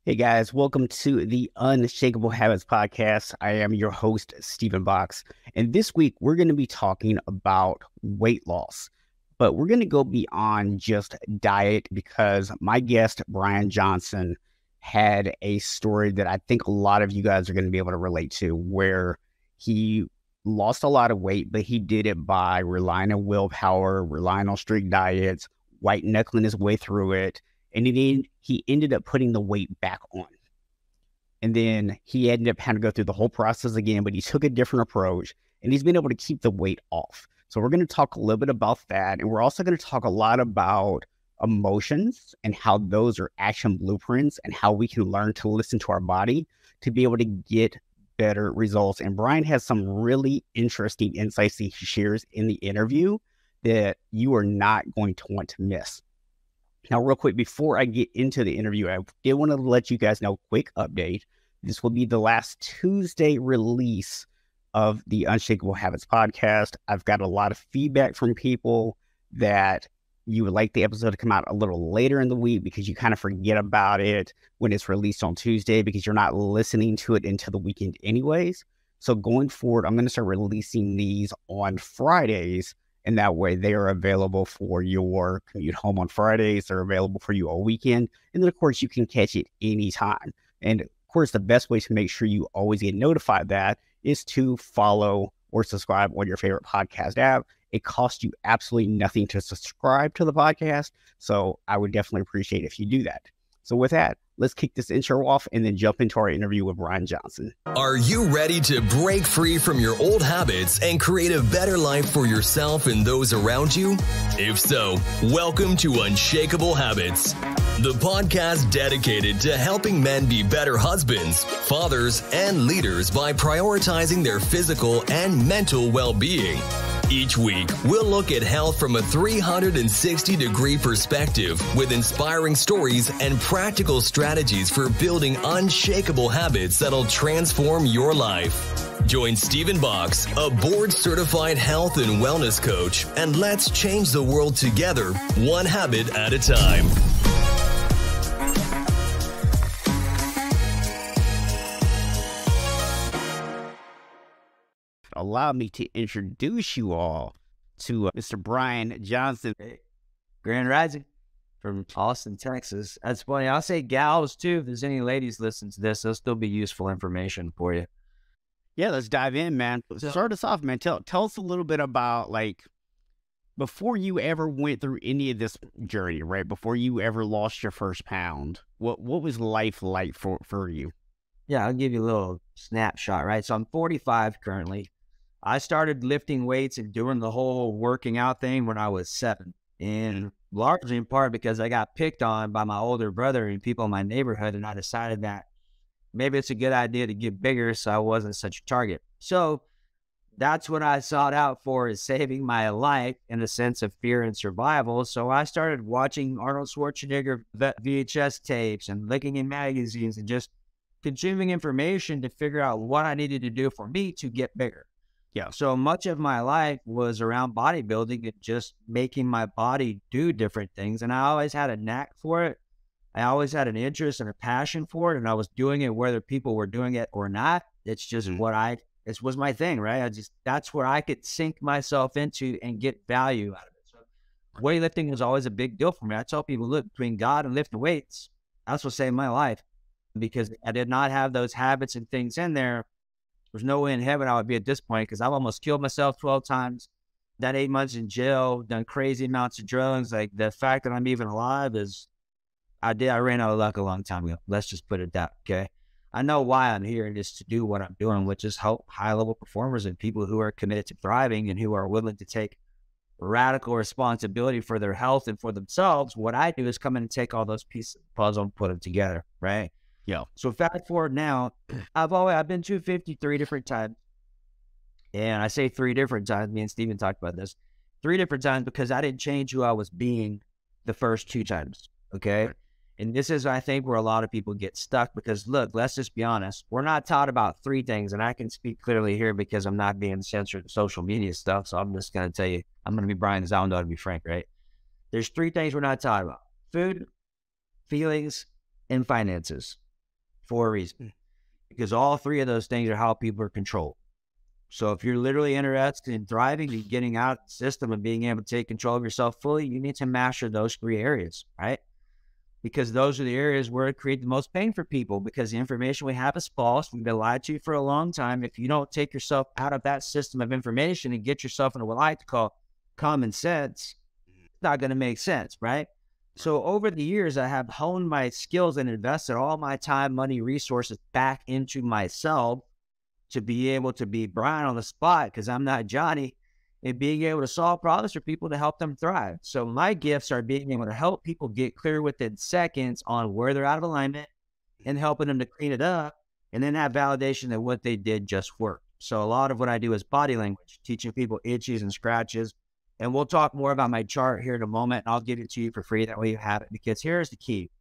Hey guys, welcome to the Unshakable Habits podcast. I am your host, Stephen Box. And this week we're going to be talking about weight loss, but we're going to go beyond just diet because my guest, Brian Johnson, had a story that I think a lot of you guys are going to be able to relate to, where he lost a lot of weight, but he did it by relying on willpower, relying on strict diets, white knuckling his way through it. And he ended up putting the weight back on. And then he ended up having to go through the whole process again, but he took a different approach and he's been able to keep the weight off. So we're going to talk a little bit about that. And we're also going to talk a lot about emotions and how those are action blueprints and how we can learn to listen to our body to be able to get better results. And Brian has some really interesting insights he shares in the interview that you are not going to want to miss. Now, real quick, before I get into the interview, I did want to let you guys know, quick update. This will be the last Tuesday release of the Unshakable Habits podcast. I've got a lot of feedback from people that you would like the episode to come out a little later in the week because you kind of forget about it when it's released on Tuesday because you're not listening to it until the weekend anyways. So going forward, I'm going to start releasing these on Fridays. And that way they are available for your commute home on Fridays. They're available for you all weekend. And then, of course, you can catch it anytime. And, of course, the best way to make sure you always get notified of that is to follow or subscribe on your favorite podcast app. It costs you absolutely nothing to subscribe to the podcast. So I would definitely appreciate if you do that. So with that, let's kick this intro off and then jump into our interview with Brian Johnson. Are you ready to break free from your old habits and create a better life for yourself and those around you? If so, welcome to Unshakable Habits, the podcast dedicated to helping men be better husbands, fathers, and leaders by prioritizing their physical and mental well-being. Each week, we'll look at health from a 360-degree perspective with inspiring stories and practical strategies for building unshakable habits that'll transform your life. Join Stephen Box, a board-certified health and wellness coach, and let's change the world together, one habit at a time. Allow me to introduce you all to Mr. Brian Johnson. Hey, Grand Rising from Austin, Texas. That's funny. I'll say gals too. If there's any ladies listening to this, there'll still be useful information for you. Yeah, let's dive in, man. Start us off, man. Tell us a little bit about, like, before you ever went through any of this journey, right? Before you ever lost your first pound, what was life like for you? Yeah, I'll give you a little snapshot, right? So I'm 45 currently. I started lifting weights and doing the whole working out thing when I was 7. And largely in part because I got picked on by my older brother and people in my neighborhood. And I decided that maybe it's a good idea to get bigger so I wasn't such a target. So that's what I sought out for, is saving my life in a sense of fear and survival. So I started watching Arnold Schwarzenegger VHS tapes and looking in magazines and just consuming information to figure out what I needed to do for me to get bigger. Yeah. So much of my life was around bodybuilding and just making my body do different things. And I always had a knack for it. I always had an interest and a passion for it. And I was doing it whether people were doing it or not. It's just it was my thing, right? That's where I could sink myself into and get value out of it. So weightlifting was always a big deal for me. I tell people, look, between God and lifting weights, that's what saved my life, because I did not have those habits and things in there. There's no way in heaven I would be at this point, because I've almost killed myself 12 times, done 8 months in jail, done crazy amounts of drugs. Like, the fact that I'm even alive is, I ran out of luck a long time ago. Let's just put it that, okay? I know why I'm here, and just to do what I'm doing, which is help high-level performers and people who are committed to thriving and who are willing to take radical responsibility for their health and for themselves. What I do is come in and take all those pieces of the puzzle and put them together, right? Yeah. So fast forward now, I've been 250 3 different times. And I say 3 different times, me and Steven talked about this, 3 different times because I didn't change who I was being the first 2 times, okay? And this is, I think, where a lot of people get stuck, because look, let's just be honest. We're not taught about 3 things, and I can speak clearly here because I'm not being censored to social media stuff. So I'm just going to tell you, I'm going to be Brian Zondo to be frank, right? There's 3 things we're not taught about: food, feelings, and finances. for a reason, because all three of those things are how people are controlled. So if you're literally interested in thriving and getting out of the system and being able to take control of yourself fully, you need to master those three areas, right? Because those are the areas where it creates the most pain for people, because the information we have is false. We've been lied to for a long time. If you don't take yourself out of that system of information and get yourself into what I like to call common sense, it's not going to make sense, right? So over the years, I have honed my skills and invested all my time, money, resources back into myself to be able to be Brian on the spot, because I'm not Johnny, and being able to solve problems for people to help them thrive. So my gifts are being able to help people get clear within seconds on where they're out of alignment and helping them to clean it up, and then have validation that what they did just worked. So a lot of what I do is body language, teaching people itches and scratches. And we'll talk more about my chart here in a moment, and I'll give it to you for free. That way you have it, because here's the key.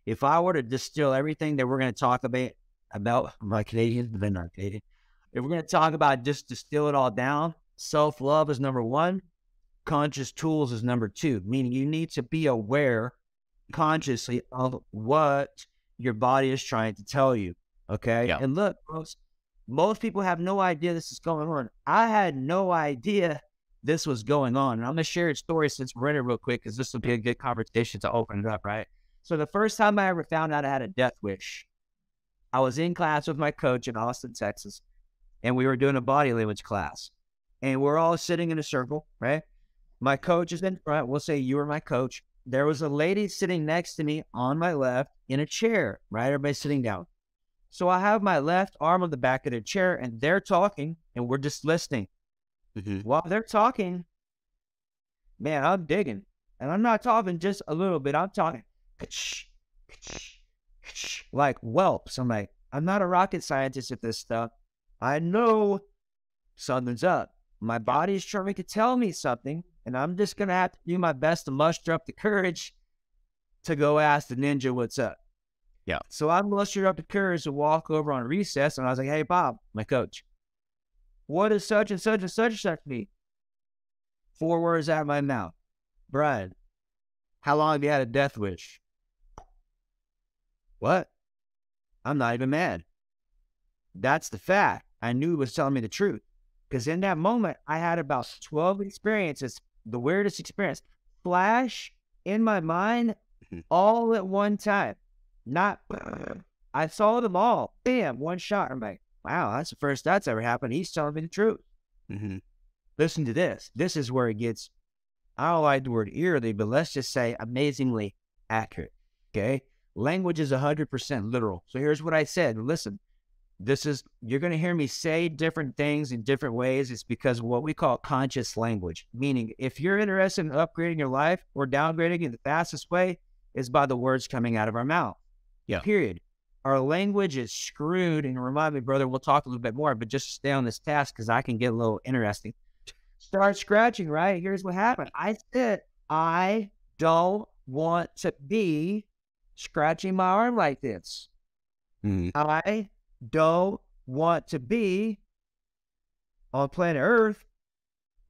If I were to distill everything that we're going to talk about my Canadian, but they're not Canadian. If we're going to talk about, just distill it all down, self-love is number one. Conscious tools is number two, meaning you need to be aware consciously of what your body is trying to tell you. Okay. Yeah. And look, most people have no idea this is going on. I had no idea this was going on. And I'm going to share a story since we're in it real quick, because this will be a good conversation to open it up, right? So the first time I ever found out I had a death wish, I was in class with my coach in Austin, Texas, and we were doing a body language class. And we're all sitting in a circle, right? My coach is in front. We'll say you were my coach. There was a lady sitting next to me on my left in a chair, right? Everybody's sitting down. So I have my left arm on the back of the chair, and they're talking, and we're just listening. While they're talking, man, I'm digging. And I'm not talking just a little bit. I'm talking like whelps. I'm like, I'm not a rocket scientist at this stuff. I know something's up. My body's trying to tell me something, and I'm just going to have to do my best to muster up the courage to go ask the ninja what's up. Yeah. So I mustered up the courage to walk over on recess, and I was like, hey, Bob, my coach, what does such and such and such and such mean? 4 words out of my mouth. Brian, how long have you had a death wish? What? I'm not even mad. That's the fact. I knew he was telling me the truth. Because in that moment, I had about 12 experiences, the weirdest experience, flash in my mind all at one time. I saw them all. Bam, one shot. I'm like, wow, that's the first that's ever happened. He's telling me the truth. Listen to this. This is where it gets, I don't like the word eerily, but let's just say amazingly accurate. Okay? Language is 100% literal. So here's what I said. Listen, you're going to hear me say different things in different ways. It's because of what we call conscious language. Meaning, if you're interested in upgrading your life or downgrading it, the fastest way is by the words coming out of our mouth. Yeah. Period. Our language is screwed. And remind me, brother, we'll talk a little bit more, but just stay on this task because I can get a little interesting. Start scratching, right? Here's what happened. I said, I don't want to be scratching my arm like this. I don't want to be on planet Earth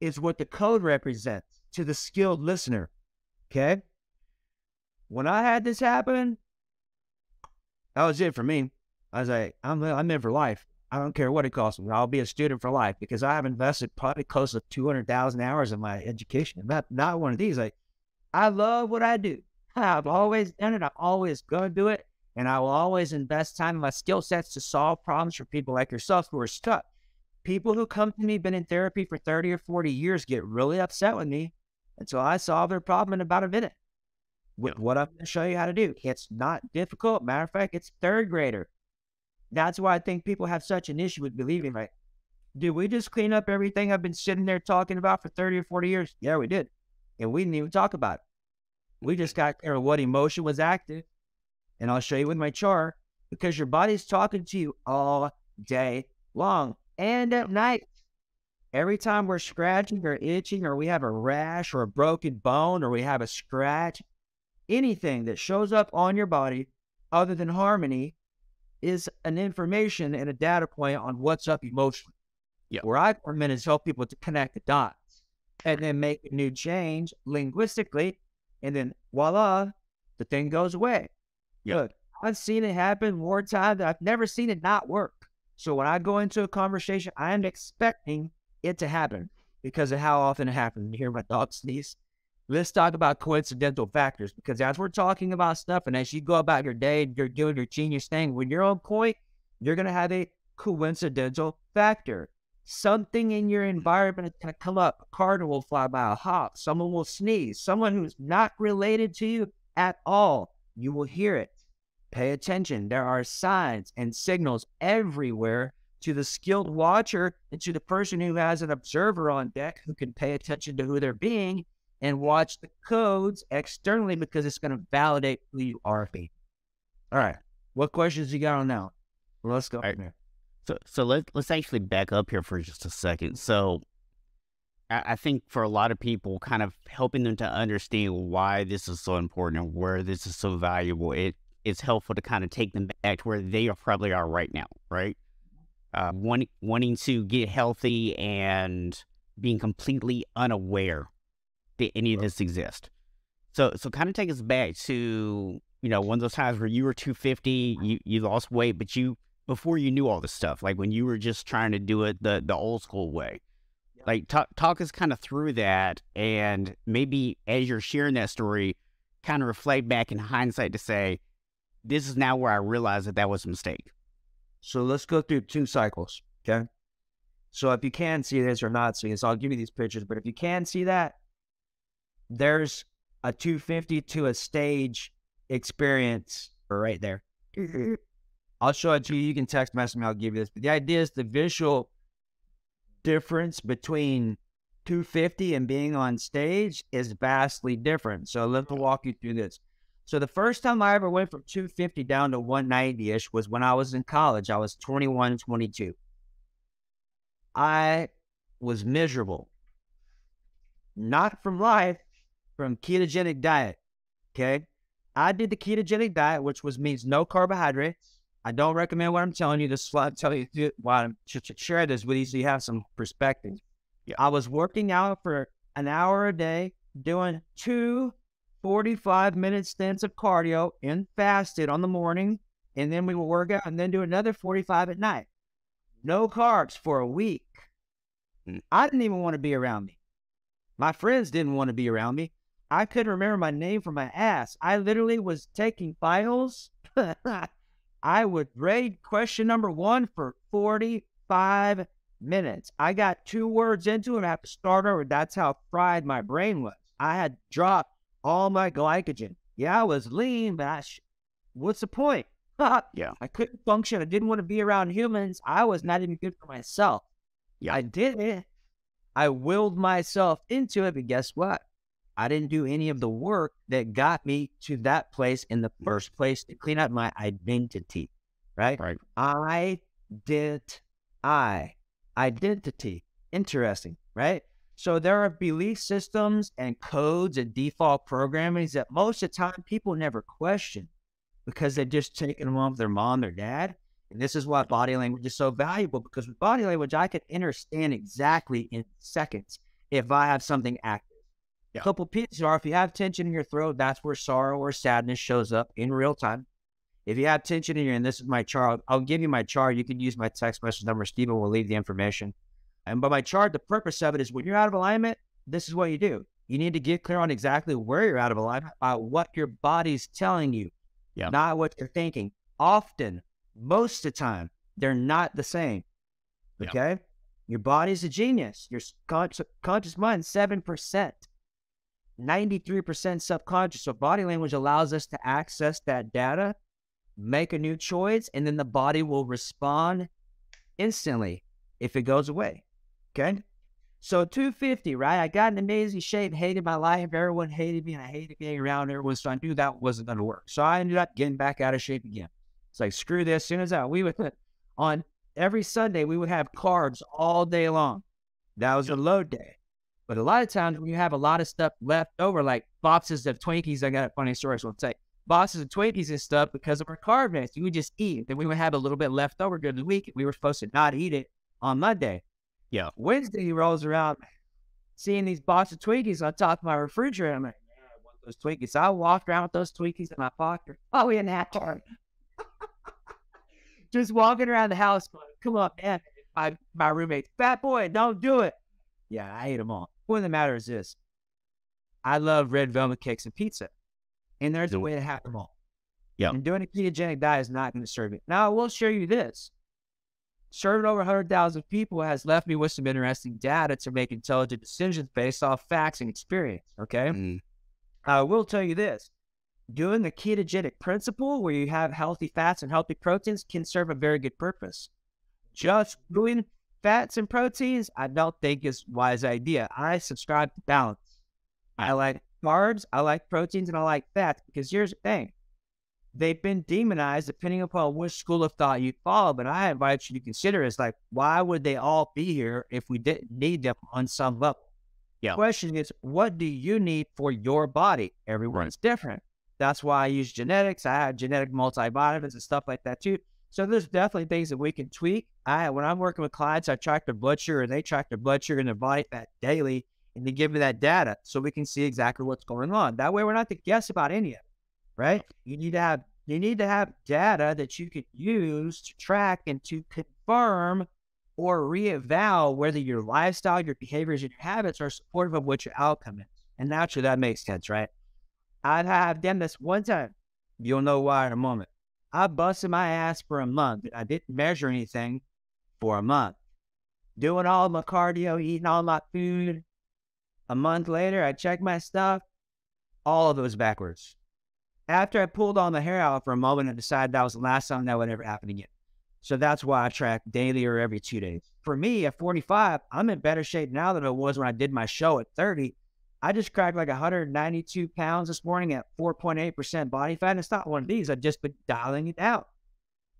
is what the code represents to the skilled listener. Okay? When I had this happen, that was it for me. I was like, I'm in for life. I don't care what it costs me. I'll be a student for life because I have invested probably close to 200,000 hours in my education. Not one of these. Like, I love what I do. I've always done it. I'm always going to do it. And I will always invest time in my skill sets to solve problems for people like yourself who are stuck. People who come to me, been in therapy for 30 or 40 years, get really upset with me until I solve their problem in about a minute. With what I'm going to show you how to do. It's not difficult. Matter of fact, it's third grader. That's why I think people have such an issue with believing, like, did we just clean up everything I've been sitting there talking about for 30 or 40 years? Yeah, we did. And we didn't even talk about it. We just got clear on what emotion was active. And I'll show you with my chart, because your body's talking to you all day long and at night. Every time we're scratching or itching, or we have a rash or a broken bone, or we have a scratch, anything that shows up on your body other than harmony is an information and a data point on what's up emotionally. Yeah. Where I come in is help people to connect the dots and then make a new change linguistically, and then voila, the thing goes away. Yeah. Look, I've seen it happen more times. I've never seen it not work. So when I go into a conversation, I am expecting it to happen because of how often it happens. You hear my dog sneeze? Let's talk about coincidental factors, because as we're talking about stuff and as you go about your day and you're doing your genius thing, when you're on point, you're going to have a coincidental factor. Something in your environment is going to come up. A cardinal will fly by, a hawk, someone will sneeze, someone who's not related to you at all. You will hear it. Pay attention. There are signs and signals everywhere to the skilled watcher and to the person who has an observer on deck who can pay attention to who they're being and watch the codes externally, because it's going to validate who you are being. All right. What questions you got on now? Well, let's go. Right. So let's actually back up here for just a second. So I think for a lot of people, kind of helping them to understand why this is so important and where this is so valuable, it's helpful to kind of take them back to where they probably are right now, right? Wanting to get healthy and being completely unaware that any of this exists. So kind of take us back to, one of those times where you were 250, you lost weight, but before you knew all this stuff, like when you were just trying to do it the old school way. Like talk us kind of through that, and maybe as you're sharing that story, kind of reflect back in hindsight to say, this is now where I realized that was a mistake. So let's go through 2 cycles, okay? So if you can see this or not see this, I'll give you these pictures, but if you can see that, there's a 250 to a stage experience right there. I'll show it to you. You can text message me. I'll give you this. But the idea is the visual difference between 250 and being on stage is vastly different. So let me walk you through this. So the first time I ever went from 250 down to 190-ish was when I was in college. I was 21, 22. I was miserable. Not from life, from ketogenic diet, okay? I did the ketogenic diet, which means no carbohydrates. I don't recommend what I'm telling you. This is why I'm telling you why I'm share this with you so you have some perspective. Yeah. I was working out for an hour a day, doing 2 45-minute stints of cardio and fasted on the morning, and then we would work out and then do another 45 at night. No carbs for a week. I didn't even want to be around me. My friends didn't want to be around me. I couldn't remember my name from my ass. I literally was taking finals. I would grade question number 1 for 45 minutes. I got 2 words into it. I have to start over. That's how fried my brain was. I had dropped all my glycogen. Yeah, I was lean, but what's the point? Yeah. I couldn't function. I didn't want to be around humans. I was not even good for myself. Yeah. I did it. I willed myself into it, but guess what? I didn't do any of the work that got me to that place in the first place to clean up my identity, right? Right. Identity. Interesting, right? So there are belief systems and codes and default programmings that most of the time people never question because they're just taking them off their mom or dad. And this is why body language is so valuable, because with body language, I can understand exactly in seconds if I have something active. Yeah. A couple pieces are, if you have tension in your throat, that's where sorrow or sadness shows up in real time. If you have tension in your, and this is my chart, I'll give you my chart. You can use my text message number. Stephen will leave the information. And by my chart, the purpose of it is when you're out of alignment, this is what you do. You need to get clear on exactly where you're out of alignment, what your body's telling you, not what you're thinking. Often, most of the time, they're not the same. Okay? Your body's a genius. Your conscious mind, 7%. 93% subconscious. So body language allows us to access that data, make a new choice, and then the body will respond instantly if it goes away. Okay? So 250, right? I got in amazing shape, hated my life. Everyone hated me, and I hated being around everyone. So I knew that wasn't going to work. So I ended up getting back out of shape again. It's like, screw this. As soon as we would, on every Sunday, we would have carbs all day long. That was a load day. But a lot of times when you have a lot of stuff left over, like boxes of Twinkies, I got a funny story, so I'll say, boxes of Twinkies and stuff, because of our carb mix, we would just eat. Then we would have a little bit left over during the week. We were supposed to not eat it on Monday. Yeah. Wednesday rolls around, seeing these boxes of Twinkies on top of my refrigerator. I'm like, man, I want those Twinkies. So I walked around with those Twinkies in my pocket. Oh, we didn't have carb. just walking around the house going, come on, man. My roommate's, fat boy, don't do it. Yeah, I ate them all. Point of the matter is this. I love red velvet cakes and pizza. And there's a way to have them all. Yeah. And doing a ketogenic diet is not going to serve it. Now, I will share you this. Serving over 100,000 people has left me with some interesting data to make intelligent decisions based off facts and experience, okay? I will tell you this. Doing a ketogenic principle where you have healthy fats and healthy proteins can serve a very good purpose. Just doing fats and proteins, I don't think is a wise idea. I subscribe to balance. I like carbs, I like proteins, and I like fats because here's the thing. They've been demonized depending upon which school of thought you follow, but I invite you to consider is like, why would they all be here if we didn't need them on some level? Yeah. The question is, what do you need for your body? Everyone's different. That's why I use genetics. I have genetic multivitamins and stuff like that too. So there's definitely things that we can tweak. When I'm working with clients, I track their blood sugar and they track their blood sugar and their body fat daily, and they give me that data so we can see exactly what's going on. That way we're not to guess about any of it, right? You need to have data that you could use to track and to confirm or reeval whether your lifestyle, your behaviors, and your habits are supportive of what your outcome is. And naturally that makes sense, right? I've done this one time. You'll know why in a moment. I busted my ass for a month. I didn't measure anything for a month. Doing all my cardio, eating all my food. A month later, I checked my stuff. All of it was backwards. After I pulled all the hair out for a moment, I decided that was the last time that would ever happen again. So that's why I track daily or every 2 days. For me, at 45, I'm in better shape now than I was when I did my show at 30. I just cracked like 192 pounds this morning at 4.8% body fat. And it's not one of these. I've just been dialing it out.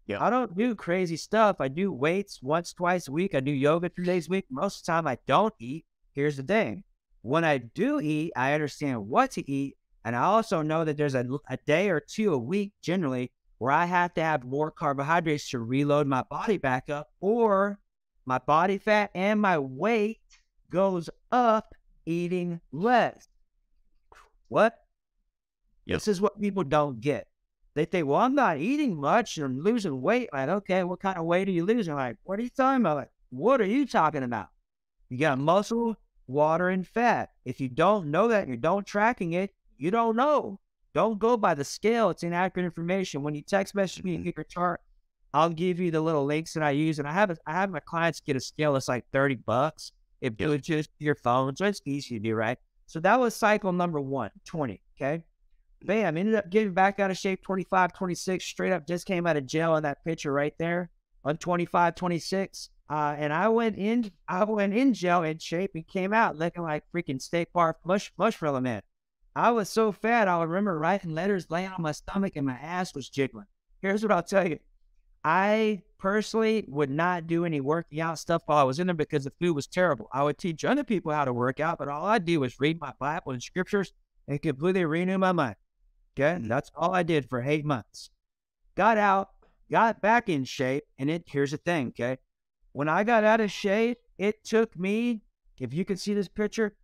Yeah. I don't do crazy stuff. I do weights once, twice a week. I do yoga 3 days a week. Most of the time I don't eat. Here's the thing. When I do eat, I understand what to eat. And I also know that there's a day or two a week generally where I have to have more carbohydrates to reload my body back up, or my body fat and my weight goes up eating less. What? Yep. This is what people don't get. They think, well, I'm not eating much and I'm losing weight. Like, okay, what kind of weight are you losing? Like, what are you talking about? Like, what are you talking about? You got muscle, water, and fat. If you don't know that and you don't tracking it, you don't know. Don't go by the scale. It's inaccurate information. When you text message me and get your chart, I'll give you the little links that I use. And I have my clients get a scale that's like $30. It goes just to your phone, so it's easy to do, right? So that was cycle number 1, 20, okay? Bam, ended up getting back out of shape 25, 26, straight up just came out of jail in that picture right there on 25, 26. And I went in jail in shape and came out looking like freaking State Park mushroom man. I was so fat, I remember writing letters, laying on my stomach, and my ass was jiggling. Here's what I'll tell you. I personally would not do any working out stuff while I was in there because the food was terrible. I would teach other people how to work out, but all I do was read my Bible and scriptures and completely renew my mind. Okay? And that's all I did for 8 months. Got out, got back in shape, and here's the thing, okay? When I got out of shape, it took me, if you can see this picture,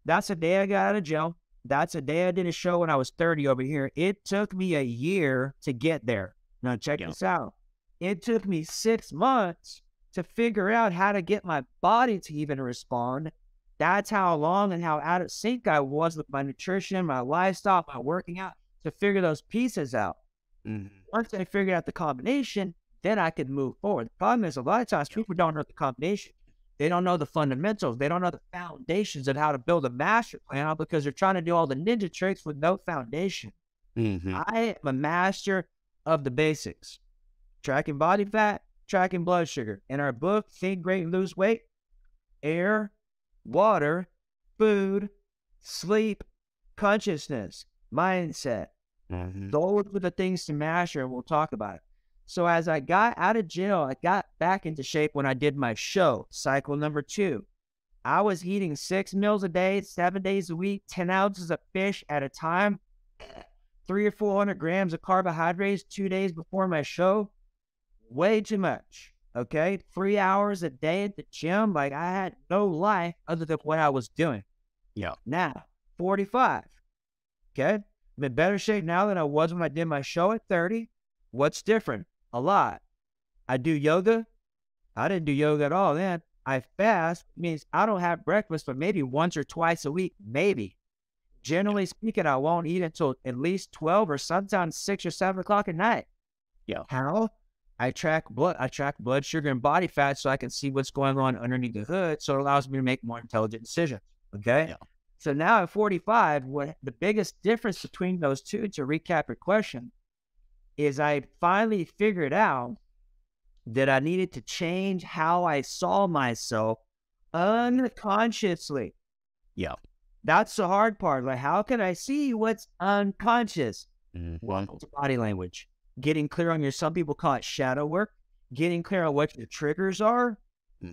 that's the day I got out of jail. That's the day I did a show when I was 30 over here. It took me a year to get there. Now check this out. It took me 6 months to figure out how to get my body to even respond. That's how long and how out of sync I was with my nutrition, my lifestyle, my working out, to figure those pieces out. Once I figured out the combination, then I could move forward. The problem is a lot of times people don't know the combination. They don't know the fundamentals. They don't know the foundations of how to build a master plan because they're trying to do all the ninja tricks with no foundation. I am a master of the basics. Tracking body fat, tracking blood sugar. In our book, Think Great and Lose Weight, air, water, food, sleep, consciousness, mindset. Those were the things to master, and we'll talk about it. So as I got out of jail, I got back into shape when I did my show, cycle number 2. I was eating 6 meals a day, 7 days a week, 10 ounces of fish at a time, 300 or 400 grams of carbohydrates 2 days before my show. Way too much, okay? 3 hours a day at the gym. Like, I had no life other than what I was doing. Yeah. Now, 45, okay? I'm in better shape now than I was when I did my show at 30. What's different? A lot. I do yoga. I didn't do yoga at all then. I fast means I don't have breakfast, but maybe once or twice a week, maybe. Generally speaking, I won't eat until at least 12 or sometimes 6 or 7 o'clock at night. Yeah. How? I track blood sugar and body fat so I can see what's going on underneath the hood. So it allows me to make more intelligent decisions. Okay. Yeah. So now at 45, what the biggest difference between those two, to recap your question, is I finally figured out that I needed to change how I saw myself unconsciously. Yeah. That's the hard part. Like, how can I see what's unconscious? Mm-hmm. It's body language. Getting clear on your, some people call it shadow work, getting clear on what your triggers are,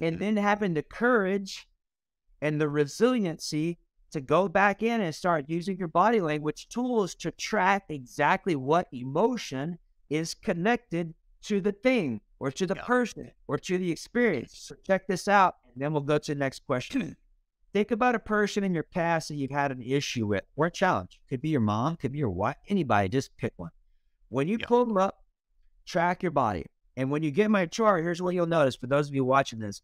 and then having the courage and the resiliency to go back in and start using your body language tools to track exactly what emotion is connected to the thing or to the person or to the experience. So check this out, and then we'll go to the next question. Think about a person in your past that you've had an issue with or a challenge. Could be your mom, could be your wife, anybody, just pick one. When you pull them up, track your body. And when you get my chart, here's what you'll notice for those of you watching this.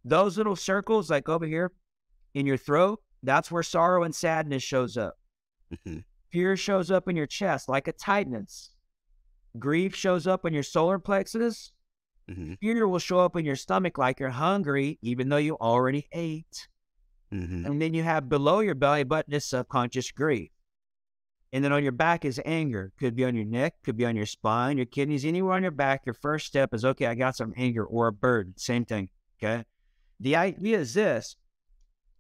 Those little circles, like over here in your throat, that's where sorrow and sadness shows up. Fear shows up in your chest like a tightness. Grief shows up in your solar plexus. Fear will show up in your stomach like you're hungry, even though you already ate. And then you have below your belly button is subconscious grief. And then on your back is anger. Could be on your neck, could be on your spine, your kidneys, anywhere on your back. Your first step is, okay, I got some anger, or a burden. Same thing, okay? The idea is this.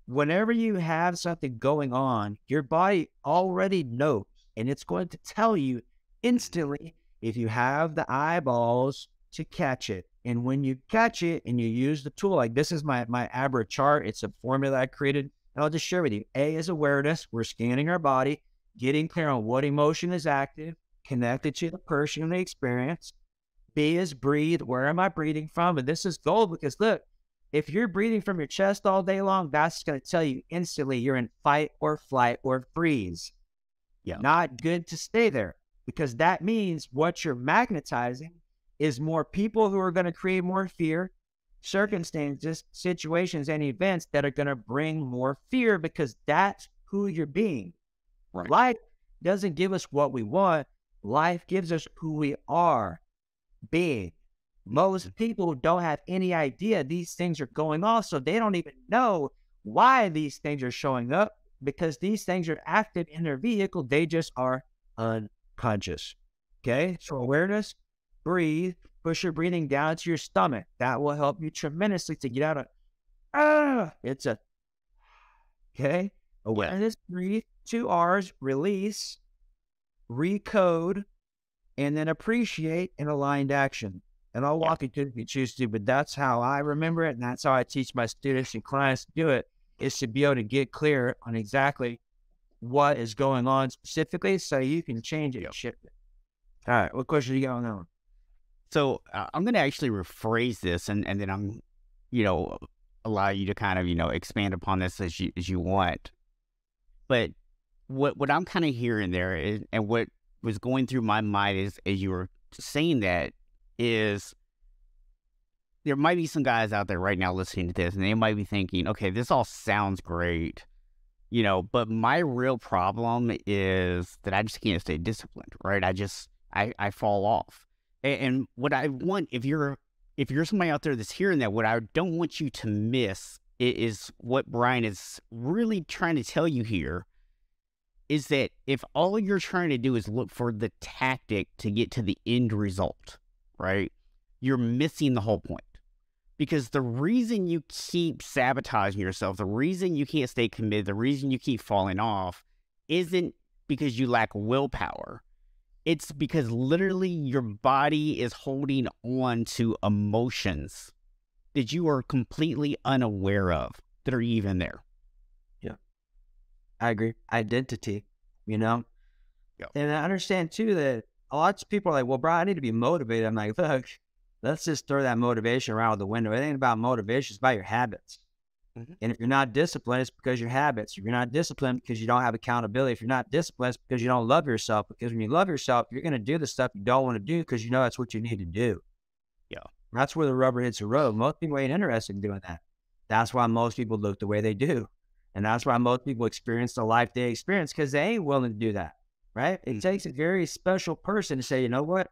Whenever you have something going on, your body already knows, and it's going to tell you instantly if you have the eyeballs to catch it. And when you catch it and you use the tool, like this is my ABRA chart. It's a formula I created, and I'll just share with you. A is awareness. We're scanning our body, getting clear on what emotion is active, connected to the person and the experience. B is breathe. Where am I breathing from? And this is gold because look, if you're breathing from your chest all day long, that's going to tell you instantly you're in fight or flight or freeze. Not good to stay there, because that means what you're magnetizing is more people who are going to create more fear, circumstances, situations, and events that are going to bring more fear, because that's who you're being. Life doesn't give us what we want. Life gives us who we are being. Most people don't have any idea these things are going on, so they don't even know why these things are showing up, because these things are active in their vehicle. They just are unconscious. Okay? So awareness, breathe, push your breathing down to your stomach. That will help you tremendously to get out of, it's a, okay? Awareness, breathe, 2 R's, release, recode, and then appreciate and aligned action. And I'll walk you through if you choose to, but that's how I remember it, and that's how I teach my students and clients to do it, is to be able to get clear on exactly what is going on specifically so you can change it and shift it. All right, what question do you got on that one? So I'm going to actually rephrase this, and then I'm, allow you to kind of, expand upon this as you want. But what I'm kind of hearing there is, and what was going through my mind is, as you were saying that, is there might be some guys out there right now listening to this, and they might be thinking, okay, this all sounds great, but my real problem is that I just can't stay disciplined, right? I fall off. And what I want, if you're somebody out there that's hearing that, what I don't want you to miss is what Brian is really trying to tell you here, is that if all you're trying to do is look for the tactic to get to the end result, right, you're missing the whole point. Because the reason you keep sabotaging yourself, the reason you can't stay committed, the reason you keep falling off isn't because you lack willpower. It's because literally your body is holding on to emotions that you are completely unaware of that are even there. Yeah, I agree. Identity, And I understand too that lots of people are like, well, Brian, I need to be motivated. I'm like, look, let's just throw that motivation around the window. It ain't about motivation. It's about your habits. And if you're not disciplined, it's because your habits. If you're not disciplined, because you don't have accountability. If you're not disciplined, it's because you don't love yourself. Because when you love yourself, you're going to do the stuff you don't want to do because you know that's what you need to do. That's where the rubber hits the road. Most people ain't interested in doing that. That's why most people look the way they do. And that's why most people experience the life they experience, because they ain't willing to do that, right? It takes a very special person to say, you know what?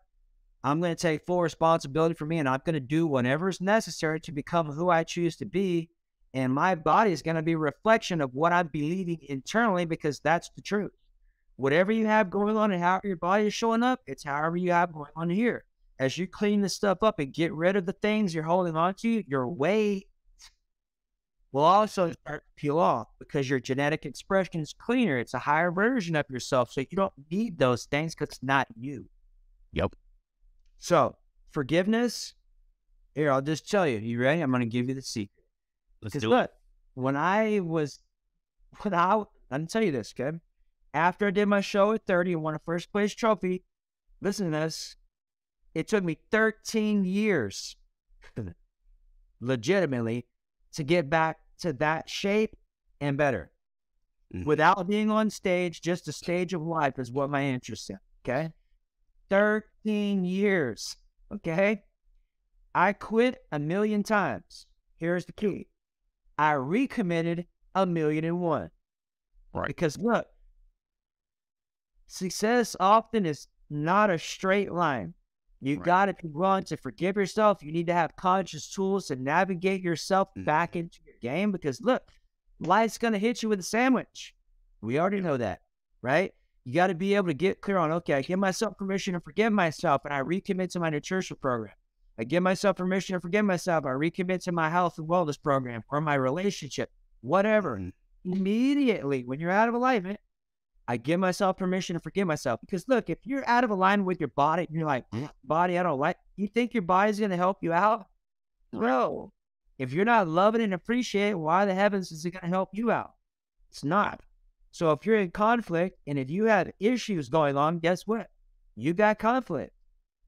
I'm going to take full responsibility for me, and I'm going to do whatever is necessary to become who I choose to be. And my body is going to be a reflection of what I'm believing internally, because that's the truth. Whatever you have going on and how your body is showing up, it's however you have going on here. As you clean this stuff up and get rid of the things you're holding on to, your weight will also start to peel off, because your genetic expression is cleaner. It's a higher version of yourself. So you don't need those things because it's not you. Yep. So forgiveness, here, I'll just tell you. You ready? I'm going to give you the secret. Let's do look, I'm going to tell you this, okay? After I did my show at 30 and won a first place trophy, listen to this. It took me 13 years, legitimately, to get back to that shape and better. Without being on stage, just a stage of life is what my interest in, okay? 13 years, okay? I quit 1,000,000 times. Here's the key. I recommitted 1,000,001. Right. Because look, success often is not a straight line. You got to run to forgive yourself. You need to have conscious tools to navigate yourself back into your game, because look, life's going to hit you with a sandwich. We already know that, right? You got to be able to get clear on, okay, I give myself permission to forgive myself, and I recommit to my nutrition program. I give myself permission to forgive myself. I recommit to my health and wellness program or my relationship, whatever. Immediately, when you're out of alignment, I give myself permission to forgive myself. Because look, if you're out of alignment with your body, and you're like, body, I don't like, you think your body's going to help you out? Bro, if you're not loving and appreciating, why the heavens is it going to help you out? It's not. So if you're in conflict, and if you have issues going on, guess what? You got conflict.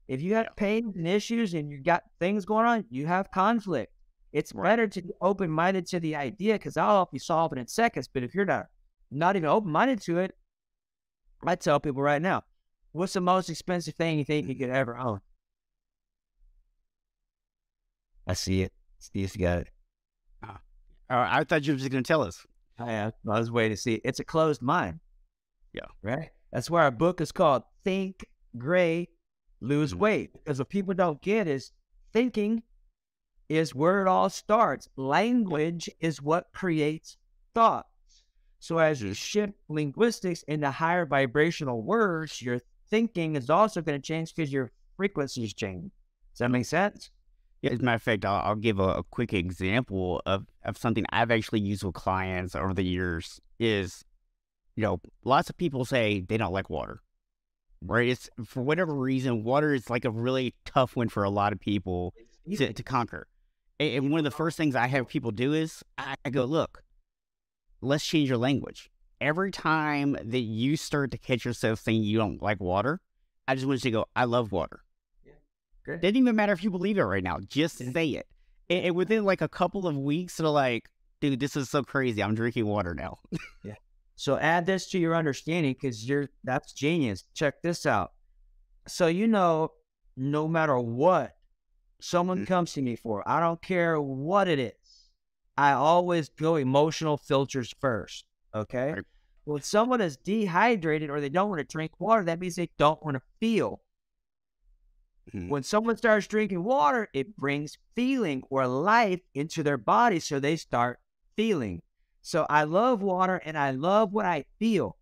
If you have pain and issues and you got things going on, you have conflict. It's better to be open-minded to the idea, because I'll help you solve it in seconds. But if you're not even open-minded to it, I tell people right now, what's the most expensive thing you think you could ever own? I see it. Steve's got it. I thought you were just going to tell us. I was waiting to see it. It's a closed mind. Yeah. Right? That's why our book is called Think Great, Lose Weight. Because what people don't get is thinking is where it all starts. Language is what creates thought. So as you shift linguistics into higher vibrational words, your thinking is also going to change, because your frequencies change. Does that make sense? Yeah, as a matter of fact, I'll give a quick example of something I've actually used with clients over the years. Is, lots of people say they don't like water, right? It's, for whatever reason, water is like a really tough one for a lot of people to conquer. And one of the first things I have people do is I go, look, let's change your language. Every time that you start to catch yourself saying you don't like water, I just want you to go, I love water. Yeah. Great. Doesn't even matter if you believe it right now. Just say it. And within like a couple of weeks, they're like, dude, this is so crazy. I'm drinking water now. Yeah. So add this to your understanding, because that's genius. Check this out. So, no matter what someone comes to me for, I don't care what it is, I always go emotional filters first, okay? Right. When someone is dehydrated or they don't want to drink water, that means they don't want to feel. When someone starts drinking water, it brings feeling or life into their body, so they start feeling. So I love water, and I love what I feel.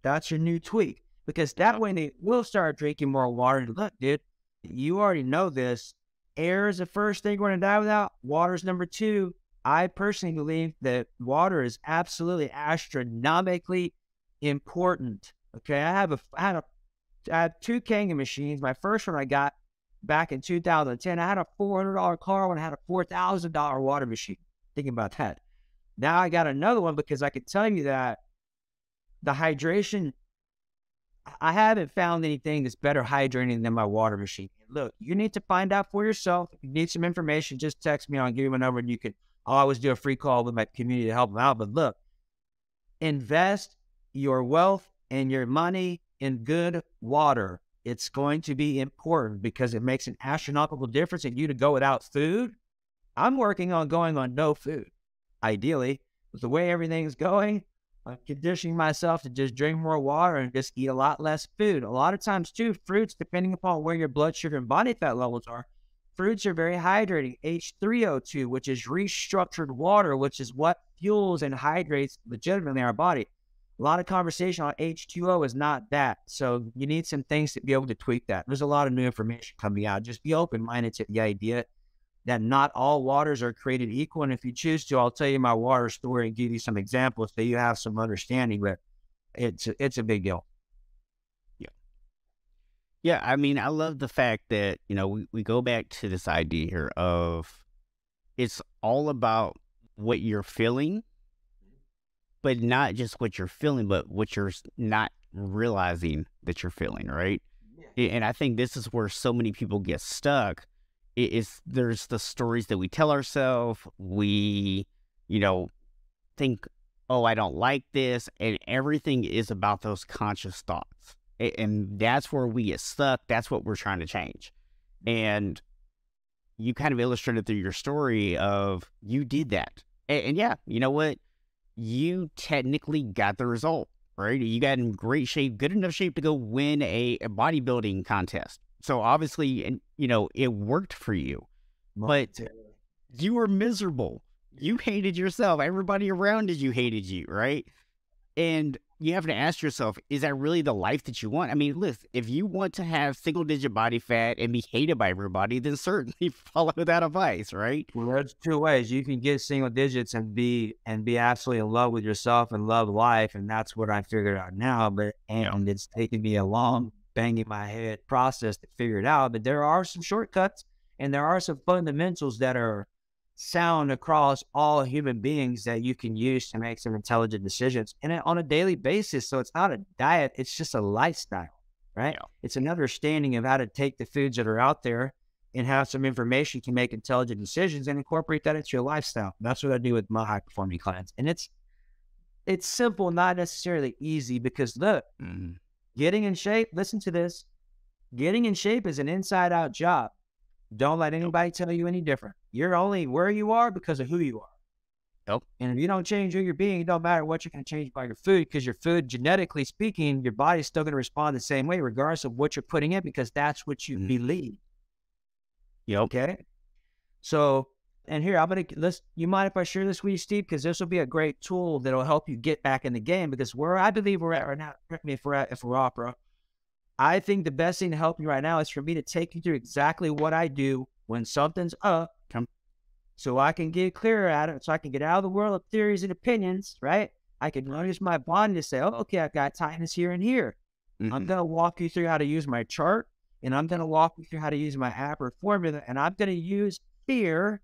That's your new tweak, because that way they will start drinking more water. And look, dude, you already know this. Air is the first thing we're going to die without. Water is number 2. I personally believe that water is absolutely astronomically important. Okay, I have 2 Kangen machines. My first one I got back in 2010. I had a $400 car when I had a $4,000 water machine. Thinking about that. Now I got another one, because I can tell you that the hydration, I haven't found anything that's better hydrating than my water machine. Look, you need to find out for yourself. If you need some information, just text me. I'll give you my number, and I'll always do a free call with my community to help them out. But look, invest your wealth and your money in good water. it's going to be important because it makes an astronomical difference in you to go without food. I'm working on going on no food, ideally. With the way everything's going, I'm conditioning myself to just drink more water and just eat a lot less food. A lot of times, too, fruits, depending upon where your blood sugar and body fat levels are, fruits are very hydrating. H3O2, which is restructured water, which is what fuels and hydrates legitimately our body. A lot of conversation on H2O is not that. So you need some things to be able to tweak that. There's a lot of new information coming out. Just be open-minded to the idea that not all waters are created equal. And if you choose to, I'll tell you my water story and give you some examples so you have some understanding, but it's a big deal. Yeah. Yeah. I mean, I love the fact that, we go back to this idea here of it's all about what you're feeling, but not just what you're feeling, but what you're not realizing that you're feeling, right? Yeah. And I think this is where so many people get stuck. There's the stories that we tell ourselves. We, think, oh, I don't like this. And everything is about those conscious thoughts. And that's where we get stuck. That's what we're trying to change. And you kind of illustrated through your story of you did that. And yeah, you know what? You technically got the result, right? You got in great shape, good enough shape to go win a bodybuilding contest. So obviously, it worked for you, but you were miserable. You hated yourself. Everybody around you hated you, right? And you have to ask yourself, is that really the life that you want? I mean, listen, if you want to have single-digit body fat and be hated by everybody, then certainly follow that advice, right? Well, there's two ways. You can get single digits and be absolutely in love with yourself and love life, and that's what I figured out now. And it's taken me a long, banging my head process to figure it out. But there are some shortcuts, and there are some fundamentals that are sound across all human beings that you can use to make some intelligent decisions and on a daily basis. So it's not a diet, it's just a lifestyle, right? Yeah. It's an understanding of how to take the foods that are out there and have some information to make intelligent decisions and incorporate that into your lifestyle. That's what I do with my high performing clients. And it's simple, not necessarily easy, because look, getting in shape, listen to this, getting in shape is an inside out job. Don't let anybody tell you any different. You're only where you are because of who you are. Yep. And if you don't change who you're being, it don't matter what you're going to change by your food, because your food, genetically speaking, your body's still going to respond the same way, regardless of what you're putting in, because that's what you believe. Yep. Okay. So, and here, you mind if I share this with you, Steve? Because this will be a great tool that'll help you get back in the game, because where I believe we're at right now, correct me if we're off, bro. I think the best thing to help you right now is for me to take you through exactly what I do when something's up, so I can get clearer at it, so I can get out of the world of theories and opinions, right? I can use my body to say, oh, okay, I've got tightness here and here. I'm going to walk you through how to use my chart, and I'm going to walk you through how to use my app or formula, and I'm going to use fear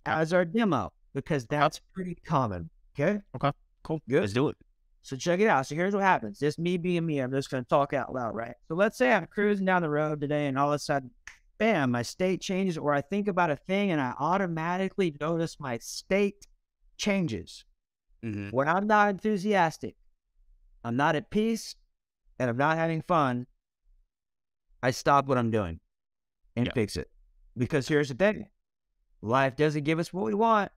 as our demo, because that's pretty common, okay? Okay, cool. Good. Let's do it. So check it out. So here's what happens. This me being me, I'm just going to talk out loud, right? So let's say I'm cruising down the road today, and all of a sudden, bam, my state changes, or I think about a thing and I automatically notice my state changes. When I'm not enthusiastic, I'm not at peace, and I'm not having fun, I stop what I'm doing and fix it. Because here's the thing. Life doesn't give us what we want.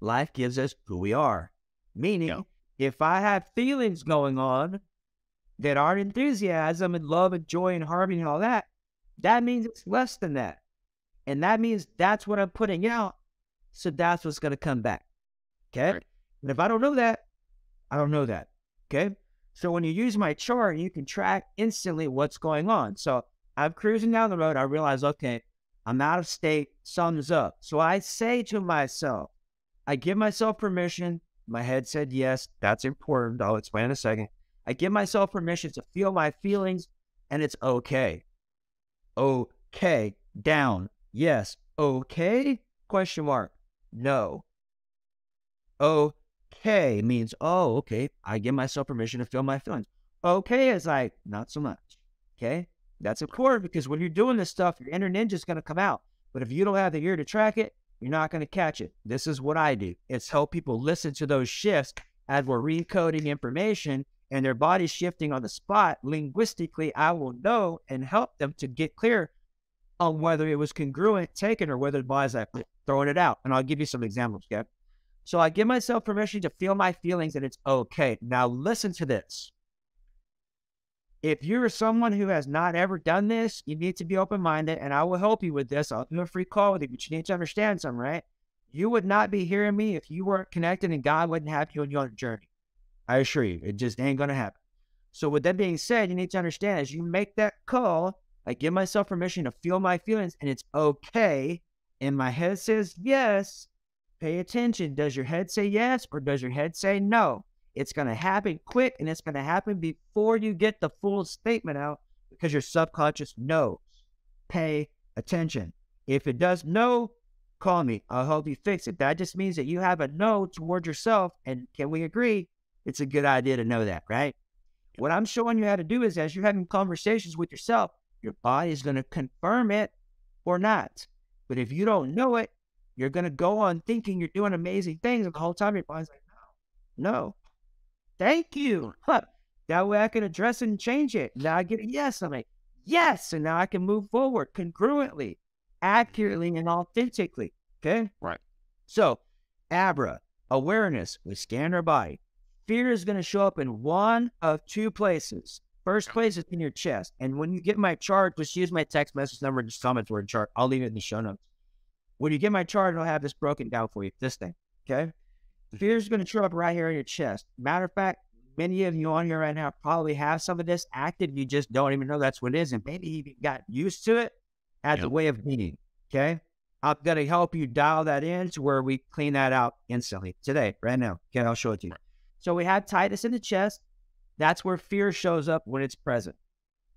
Life gives us who we are. Meaning, if I have feelings going on that aren't enthusiasm and love and joy and harmony and all that, that means it's less than that. And that means that's what I'm putting out. So that's what's going to come back. Okay. Right. And if I don't know that, I don't know that. Okay. So when you use my chart, you can track instantly what's going on. So I'm cruising down the road. I realize, okay, I'm out of state. Something's up. So I say to myself, I give myself permission. My head said yes. That's important. I'll explain in a second. I give myself permission to feel my feelings, and it's okay. Okay. Down. Yes. Okay? Question mark. No. Okay means, oh, okay. I give myself permission to feel my feelings. Okay is like, not so much. Okay? That's important, because when you're doing this stuff, your inner ninja is going to come out. But if you don't have the ear to track it, you're not going to catch it. This is what I do. It's help people listen to those shifts as we're recoding information and their body's shifting on the spot, linguistically, I will know and help them to get clear on whether it was congruent taken or whether the body's like throwing it out. And I'll give you some examples, okay? So I give myself permission to feel my feelings and it's okay. Now listen to this. If you're someone who has not ever done this, you need to be open-minded, and I will help you with this. I'll do a free call with you, but you need to understand something, right? You would not be hearing me if you weren't connected and God wouldn't have you on your journey. I assure you, it just ain't going to happen. So with that being said, you need to understand as you make that call, I give myself permission to feel my feelings and it's okay. And my head says yes. Pay attention. Does your head say yes or does your head say no? It's going to happen quick and it's going to happen before you get the full statement out because your subconscious knows. Pay attention. If it does no, call me. I'll help you fix it. That just means that you have a no toward yourself. And can we agree? It's a good idea to know that, right? What I'm showing you how to do is as you're having conversations with yourself, your body is going to confirm it or not. But if you don't know it, you're going to go on thinking you're doing amazing things. And the whole time your body's like, no, thank you. That way I can address it and change it. Now I get a yes. I'm like, yes. And now I can move forward congruently, accurately, and authentically. Okay? Right. So, ABRA, awareness, we scan our body. Fear is going to show up in one of two places. First place is in your chest. And when you get my chart, just use my text message number in the comments word chart. I'll leave it in the show notes. When you get my chart, I'll have this broken down for you. This thing. Okay? Fear is going to show up right here in your chest. Matter of fact, many of you on here right now probably have some of this active. You just don't even know that's what it is. And maybe you even got used to it as a way of being. Okay? I'm going to help you dial that in to where we clean that out instantly today, right now. Okay, I'll show it to you. So we have tightness in the chest. That's where fear shows up when it's present.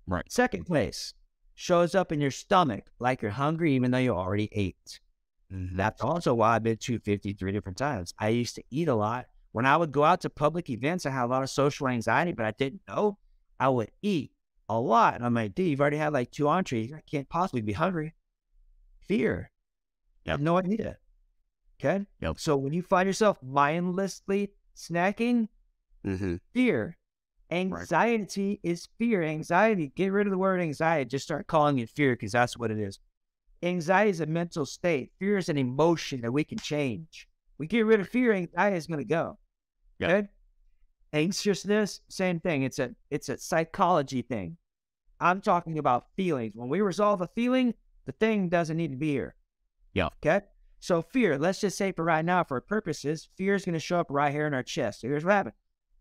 Right. Second place shows up in your stomach, like you're hungry even though you already ate. That's also why I've been 253 different times. I used to eat a lot. When I would go out to public events, I had a lot of social anxiety, but I didn't know. I would eat a lot. And I'm like, dude, you've already had like 2 entrees. I can't possibly be hungry. Fear. I have no idea. Okay? Yep. So when you find yourself mindlessly snacking, fear. Anxiety is fear. Anxiety, get rid of the word anxiety. Just start calling it fear because that's what it is. Anxiety is a mental state. Fear is an emotion that we can change. We get rid of fear, anxiety is going to go. Okay? Anxiousness, same thing. It's a psychology thing. I'm talking about feelings. When we resolve a feeling, the thing doesn't need to be here. Yeah. Okay? So fear, let's just say for right now, for our purposes, fear is going to show up right here in our chest. So here's what happened.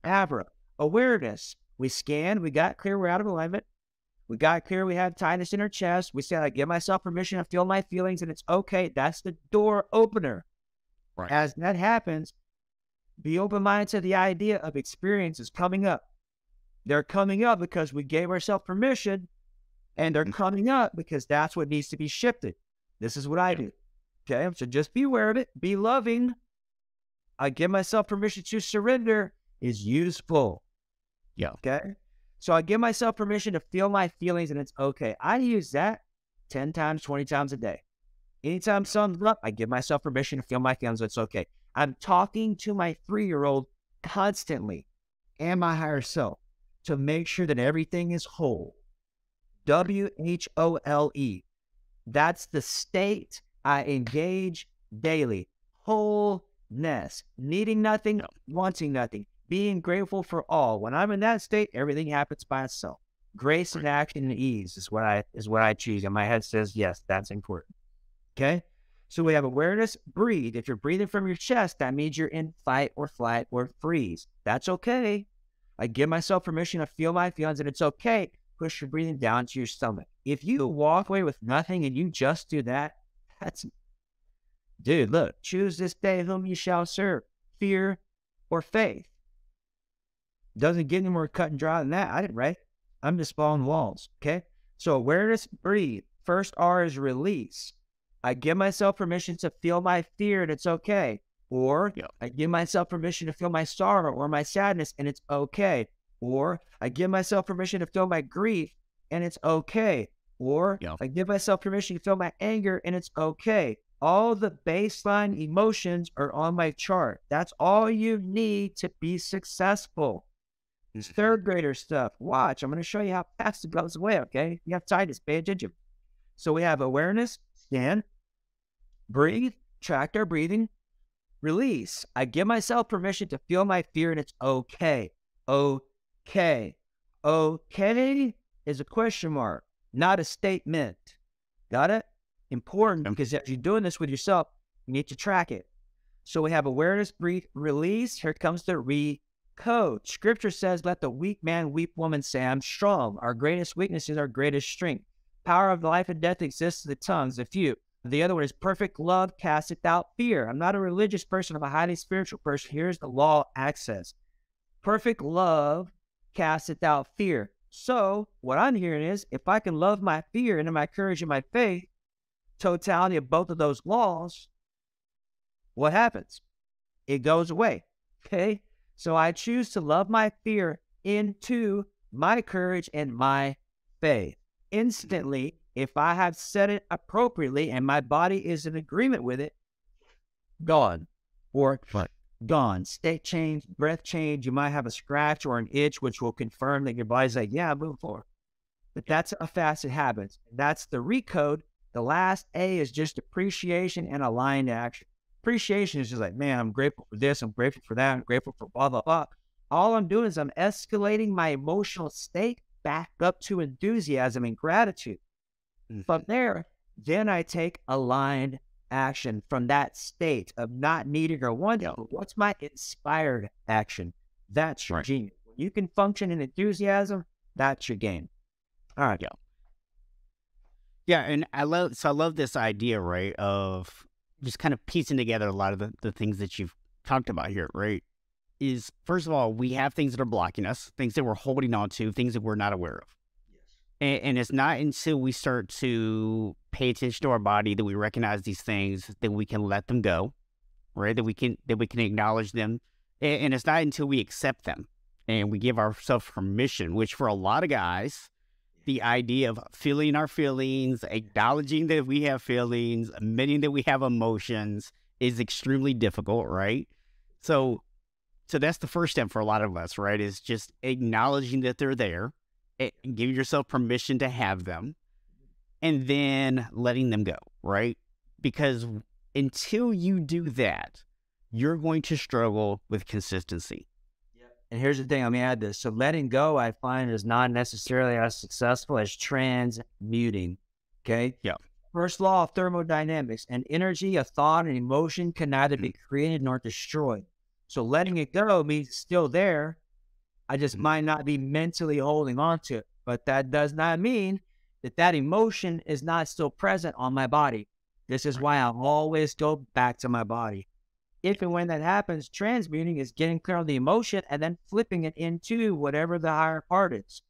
ABRA, awareness. We scanned, we got clear, we're out of alignment. We got clear, we had tightness in our chest. We said, I give myself permission to feel my feelings and it's okay. That's the door opener. Right. As that happens, be open-minded to the idea of experiences coming up. They're coming up because we gave ourselves permission, and they're coming up because that's what needs to be shifted. This is what I do. Okay, so just be aware of it. Be loving. I give myself permission to surrender is useful. Yeah. Okay, so I give myself permission to feel my feelings, and it's okay. I use that 10 times, 20 times a day. Anytime something's up, I give myself permission to feel my feelings. It's okay. I'm talking to my 3-year-old constantly and my higher self to make sure that everything is whole. WHOLE. That's the state I engage daily. Wholeness. Needing nothing, wanting nothing. Being grateful for all. When I'm in that state, everything happens by itself. Grace and action and ease is what I choose. And my head says, yes, that's important. Okay? So we have awareness, breathe. If you're breathing from your chest, that means you're in fight or flight or freeze. That's okay. I give myself permission to feel my feelings, and it's okay. Push your breathing down to your stomach. If you walk away with nothing and you just do that, dude, look, choose this day whom you shall serve, fear or faith. Doesn't get any more cut and dry than that. I didn't write. I'm just following walls, okay? So awareness, breathe. First R is release. I give myself permission to feel my fear, and it's okay. Or I give myself permission to feel my sorrow or my sadness, and it's okay. Or I give myself permission to feel my grief, and it's okay. Or I give myself permission to feel my anger, and it's okay. All the baseline emotions are on my chart. That's all you need to be successful. It's third grader stuff. Watch, I'm going to show you how fast it goes away, okay? You have time to pay attention. So we have awareness, scan, breathe, track our breathing, release. I give myself permission to feel my fear, and it's okay. Okay. Okay is a question mark, not a statement. Got it? Important, because if you're doing this with yourself, you need to track it. So we have awareness, breathe, release. Here comes the re-code. Scripture says, let the weak man, weak woman say, I'm strong. Our greatest weakness is our greatest strength. Power of life and death exists in the tongues, a few. The other one is perfect love casteth out fear. I'm not a religious person. I'm a highly spiritual person. Here's the law of access. Perfect love casteth out fear. So what I'm hearing is, if I can love my fear and my courage and my faith, totality of both of those laws, what happens? It goes away. Okay? So I choose to love my fear into my courage and my faith. Instantly, if I have said it appropriately and my body is in agreement with it, gone. Or gone. State change, breath change. You might have a scratch or an itch, which will confirm that your body's like, yeah, move forward. But that's how fast it happens. That's the recode. The last A is just appreciation and aligned action. Appreciation is just like, man, I'm grateful for this. I'm grateful for that. I'm grateful for blah, blah, blah. All I'm doing is I'm escalating my emotional state back up to enthusiasm and gratitude. From there, then I take aligned action from that state of not needing or wanting. What's my inspired action? That's your genius. When you can function in enthusiasm, that's your game. All right. Yeah, and I love this idea, right, of just kind of piecing together a lot of the things that you've talked about here, right? Is, first of all, we have things that are blocking us, things that we're holding on to, things that we're not aware of. Yes. And it's not until we start to pay attention to our body that we recognize these things, that we can let them go, right? That we can acknowledge them. And it's not until we accept them and we give ourselves permission, which for a lot of guys, the idea of feeling our feelings, acknowledging that we have feelings, admitting that we have emotions is extremely difficult, right? So that's the first step for a lot of us, right? Is just acknowledging that they're there, and giving yourself permission to have them, and then letting them go, right? Because until you do that, you're going to struggle with consistency. And here's the thing, let me add this. So letting go, I find, is not necessarily as successful as transmuting, okay? Yeah. First law of thermodynamics, an energy, a thought, an emotion can neither be created nor destroyed. So letting it go means it's still there. I just might not be mentally holding on to it. But that does not mean that that emotion is not still present on my body. This is why I always go back to my body. If and when that happens, transmuting is getting clear on the emotion and then flipping it into whatever the higher part is.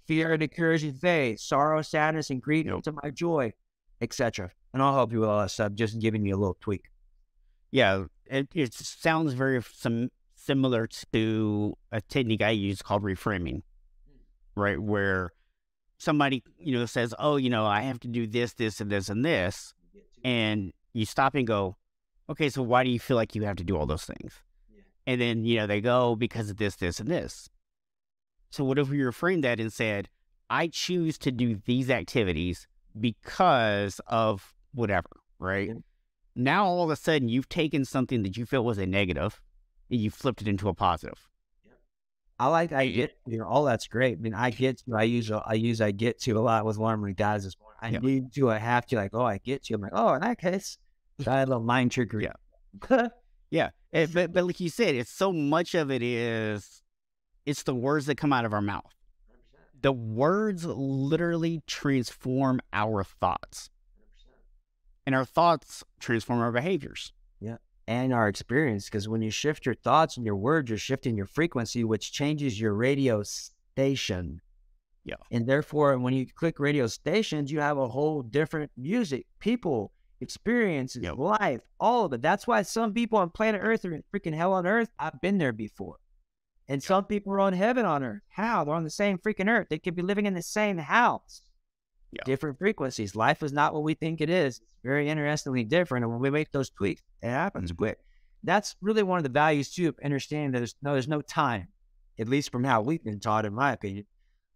Fear, the courage, and faith, sorrow, sadness, and grief into my joy, etc. And I'll help you with all that stuff, just giving you a little tweak. Yeah, it sounds very similar to a technique I use called reframing, right? Where somebody, says, oh, I have to do this, this, and this, and this. And you stop and go, okay, so why do you feel like you have to do all those things? Yeah. And then, they go, because of this, this, and this. So what if we reframed that and said, I choose to do these activities because of whatever, right? Yeah. Now, all of a sudden, you've taken something that you felt was a negative and you flipped it into a positive. Yeah. I get to, all that's great. I mean, I get to, I use I get to a lot with one of my guys this morning. I need to, I have to, like, oh, I get to. I'm like, oh, in that case, I had a little mind trickery. Yeah. Yeah. But like you said, it's so much of it is, it's the words that come out of our mouth. 100%. The words literally transform our thoughts. 100%. And our thoughts transform our behaviors. Yeah. And our experience. Because when you shift your thoughts and your words, you're shifting your frequency, which changes your radio station. Yeah. And therefore, when you click radio stations, you have a whole different music, people, experiences, life, all of it. That's why some people on planet Earth are in freaking hell on Earth. I've been there before. And some people are on heaven on Earth. How? They're on the same freaking Earth. They could be living in the same house. Yeah. Different frequencies. Life is not what we think it is. It's very interestingly different. And when we make those tweaks, it happens quick. That's really one of the values, too, of understanding that there's no time at least from how we've been taught, in my opinion.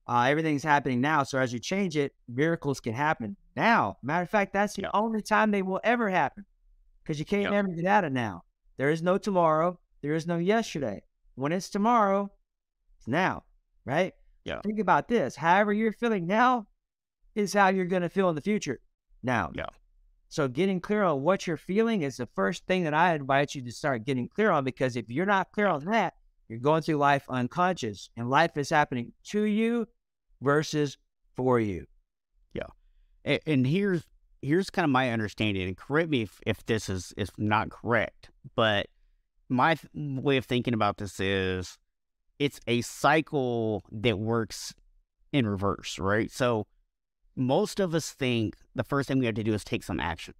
Everything's happening now. So as you change it, miracles can happen now. Matter of fact, that's the only time they will ever happen, because you can't ever get out of now. There is no tomorrow. There is no yesterday. When it's tomorrow, it's now, right? Yeah. Think about this. However you're feeling now is how you're going to feel in the future now. Yeah. So getting clear on what you're feeling is the first thing that I invite you to start getting clear on, because if you're not clear on that, you're going through life unconscious, and life is happening to you versus for you. Yeah. And here's kind of my understanding, and correct me if this is not correct, but my way of thinking about this is it's a cycle that works in reverse, right? So most of us think the first thing we have to do is take some action.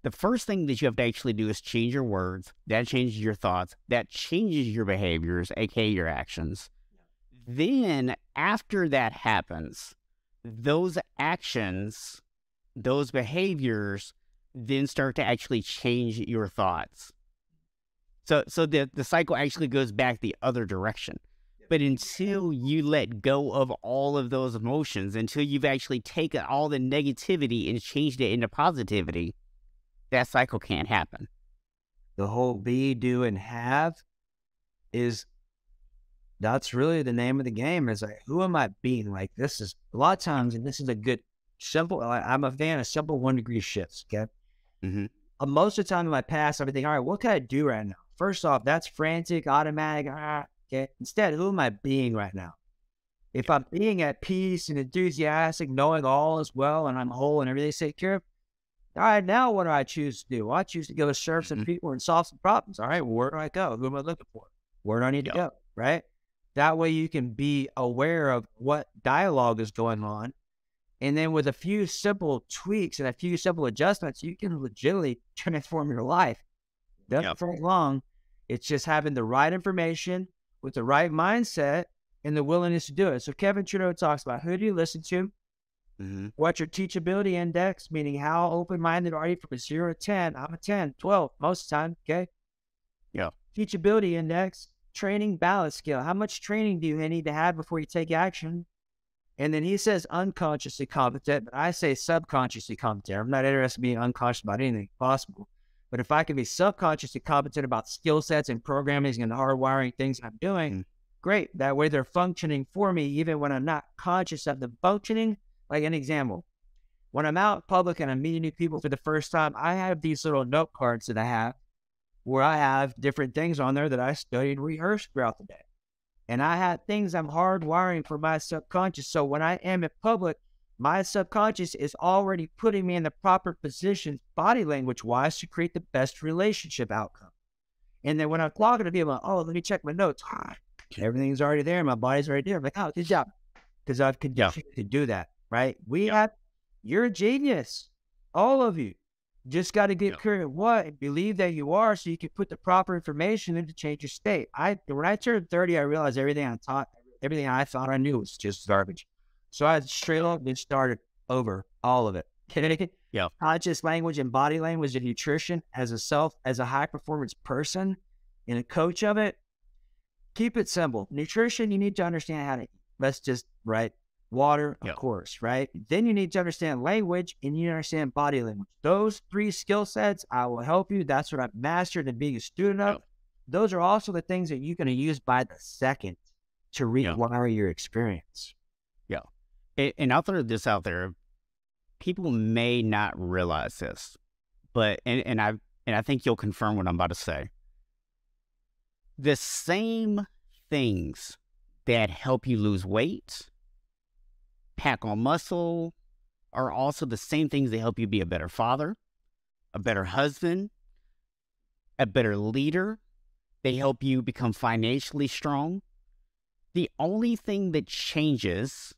The first thing that you have to actually do is change your words. That changes your thoughts. That changes your behaviors, aka your actions. Then after that happens, those actions, those behaviors then start to actually change your thoughts. So the cycle actually goes back the other direction. But until you let go of all of those emotions, until you've actually taken all the negativity and changed it into positivity, that cycle can't happen. The whole be, do, and have that's really the name of the game. Is like, who am I being? Like, this is a lot of times, and this is a good, simple, I'm a fan of simple 1-degree shifts, okay? Most of the time in my past, I've been thinking, all right, what can I do right now? First off, that's frantic, automatic, okay? Instead, who am I being right now? If I'm being at peace and enthusiastic, knowing all is well and I'm whole and everything's taken care of, all right, now what do I choose to do? Well, I choose to go serve some people and solve some problems. All right, well, where do I go? Who am I looking for? Where do I need to go? Right? That way you can be aware of what dialogue is going on. And then with a few simple tweaks and a few simple adjustments, you can legitimately transform your life. Doesn't take long. It's just having the right information with the right mindset and the willingness to do it. So Kevin Trudeau talks about, who do you listen to? What's your teachability index? Meaning, how open-minded are you from a 0 to 10? I'm a 10, 12 most of the time, okay? Yeah. Teachability index, training balance scale. How much training do you need to have before you take action? And then he says unconsciously competent, but I say subconsciously competent. I'm not interested in being unconscious about anything possible. But if I can be subconsciously competent about skill sets and programming and hardwiring things I'm doing, great. That way they're functioning for me even when I'm not conscious of them functioning. Like an example, when I'm out in public and I'm meeting new people for the first time, I have these little note cards that I have where I have different things on there that I studied and rehearsed throughout the day. And I have things I'm hardwiring for my subconscious. So when I am in public, my subconscious is already putting me in the proper positions, body language-wise, to create the best relationship outcome. And then when I'm talking to people, oh, let me check my notes. Everything's already there. My body's already there. I'm like, oh, good job. Because I've continued to do that. Right? You're a genius. All of you. Just got to get clear at what and believe that you are, so you can put the proper information in to change your state. When I turned 30, I realized everything I thought I knew was just garbage. So I straight up and started over all of it. Conscious language and body language and nutrition as a high performance person and a coach of it. Keep it simple. Nutrition, you need to understand how to eat. That's just right. Water, of course, right? Then you need to understand language and you need to understand body language. Those 3 skill sets, I will help you. That's what I've mastered and being a student of. Those are also the things that you're going to use by the second to rewire your experience. And I'll throw this out there. People may not realize this, but, and I think you'll confirm what I'm about to say. The same things that help you lose weight, pack on muscle, are also the same things that help you be a better father, a better husband, a better leader. They help you become financially strong. The only thing that changes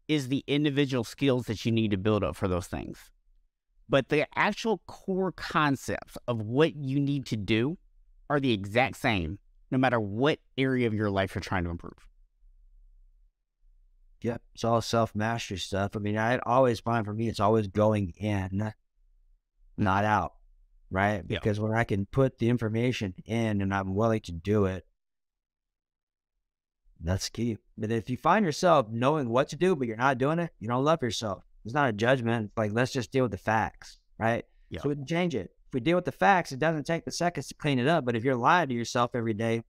is the individual skills that you need to build up for those things. But the actual core concepts of what you need to do are the exact same, no matter what area of your life you're trying to improve. Yep, it's all self-mastery stuff. I mean, I always find for me, it's always going in, not out, right? Because when I can put the information in and I'm willing to do it, That's key. But if you find yourself knowing what to do, but you're not doing it, you don't love yourself. It's not a judgment. It's like, let's just deal with the facts, right? Yeah. So we can change it. If we deal with the facts, it doesn't take the seconds to clean it up. But if you're lying to yourself every day,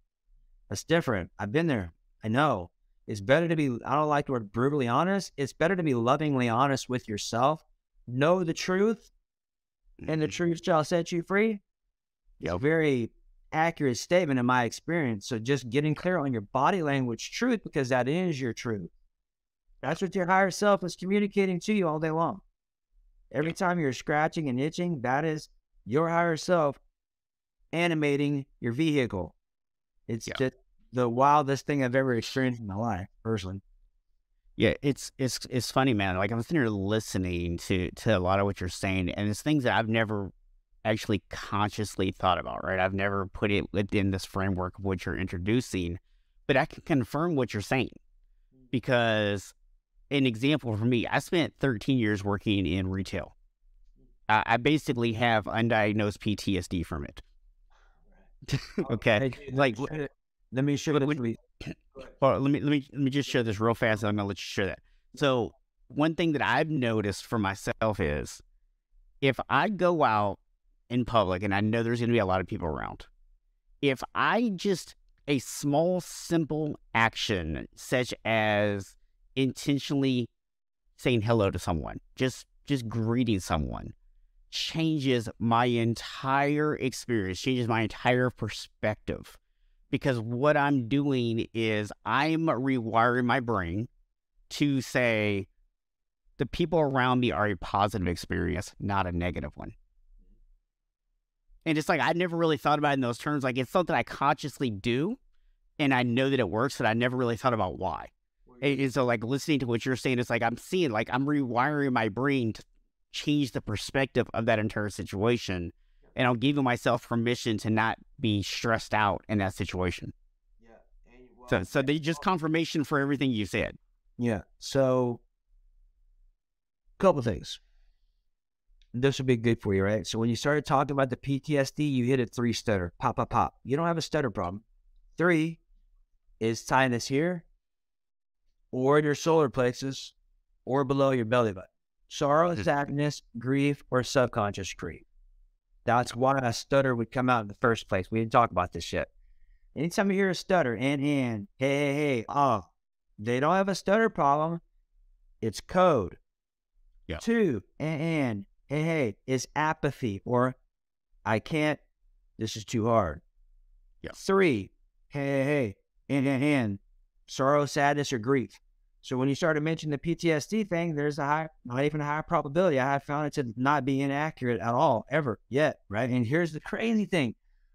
that's different. I've been there. I know. It's better to be, I don't like the word brutally honest. It's better to be lovingly honest with yourself. Know the truth, and the truth shall set you free. It's a very accurate statement in my experience. So just getting clear on your body language truth, because that is your truth. That's what your higher self is communicating to you all day long. Every time you're scratching and itching, that is your higher self animating your vehicle. It's just the wildest thing I've ever experienced in my life, personally. Yeah, it's funny, man. Like, I'm sitting here listening to a lot of what you're saying, and it's things that I've never actually consciously thought about, right? I've never put it within this framework of what you're introducing, but I can confirm what you're saying. Because an example for me, I spent 13 years working in retail. I basically have undiagnosed PTSD from it. Okay, like, let me share this. Let me just share this real fast, and I'm gonna let you share that. So one thing that I've noticed for myself is, if I go out in public and I know there's gonna be a lot of people around, if I just a small, simple action such as intentionally saying hello to someone, just greeting someone, changes my entire experience, changes my entire perspective. Because what I'm doing is I'm rewiring my brain to say the people around me are a positive experience, not a negative one. And it's like, I never really thought about it in those terms. Like, it's something I consciously do, and I know that it works, but I never really thought about why. And so, like, listening to what you're saying, it's like I'm seeing, like, I'm rewiring my brain to change the perspective of that entire situation. And I'm giving myself permission to not be stressed out in that situation. Yeah. So they just confirmation for everything you said. Yeah. So, couple things. This would be good for you, right? So when you started talking about the PTSD, you hit a 3 stutter. Pop, pop, pop. You don't have a stutter problem. 3 is tightness here, or in your solar plexus, or below your belly button. Sorrow, sadness, grief, or subconscious grief. That's why a stutter would come out in the first place. We didn't talk about this shit. Anytime you hear a stutter, hey, they don't have a stutter problem. It's code. Yeah. 2, hey, is apathy, or I can't, this is too hard. Yeah. 3, hey, sorrow, sadness, or grief. So when you started mentioning the PTSD thing, there's not even a high probability. I have found it to not be inaccurate at all, ever, yet, right? And here's the crazy thing.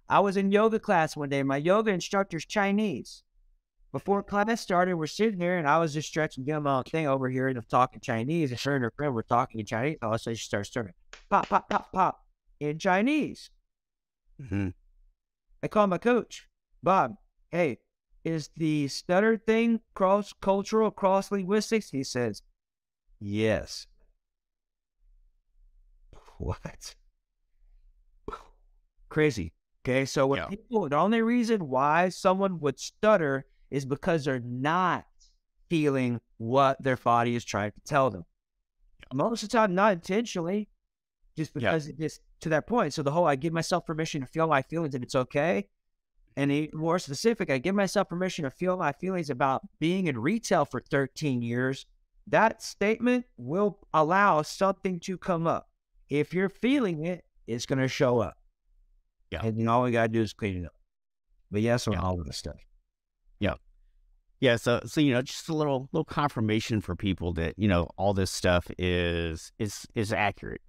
I was in yoga class one day. My yoga instructor's Chinese. Before class started, we're sitting here, and I was just stretching, doing my own thing over here, and I'm talking Chinese, and her and her friend were talking in Chinese. All of a sudden, she starts stirring. Pop, pop, pop, pop, in Chinese. Mm-hmm. I call my coach, Bob, hey, is the stutter thing cross-cultural, cross-linguistics? He says, yes. What? Crazy. Okay, so when people, the only reason why someone would stutter is because they're not feeling what their body is trying to tell them. Most of the time, not intentionally, just because it is to that point. So the whole, I give myself permission to feel my feelings and it's okay. And even more specific, I give myself permission to feel my feelings about being in retail for 13 years. That statement will allow something to come up. If you're feeling it, it's going to show up. Yeah. And all we got to do is clean it up. But yes, on all of this stuff. Yeah. Yeah. So, just a little confirmation for people that, all this stuff is accurate,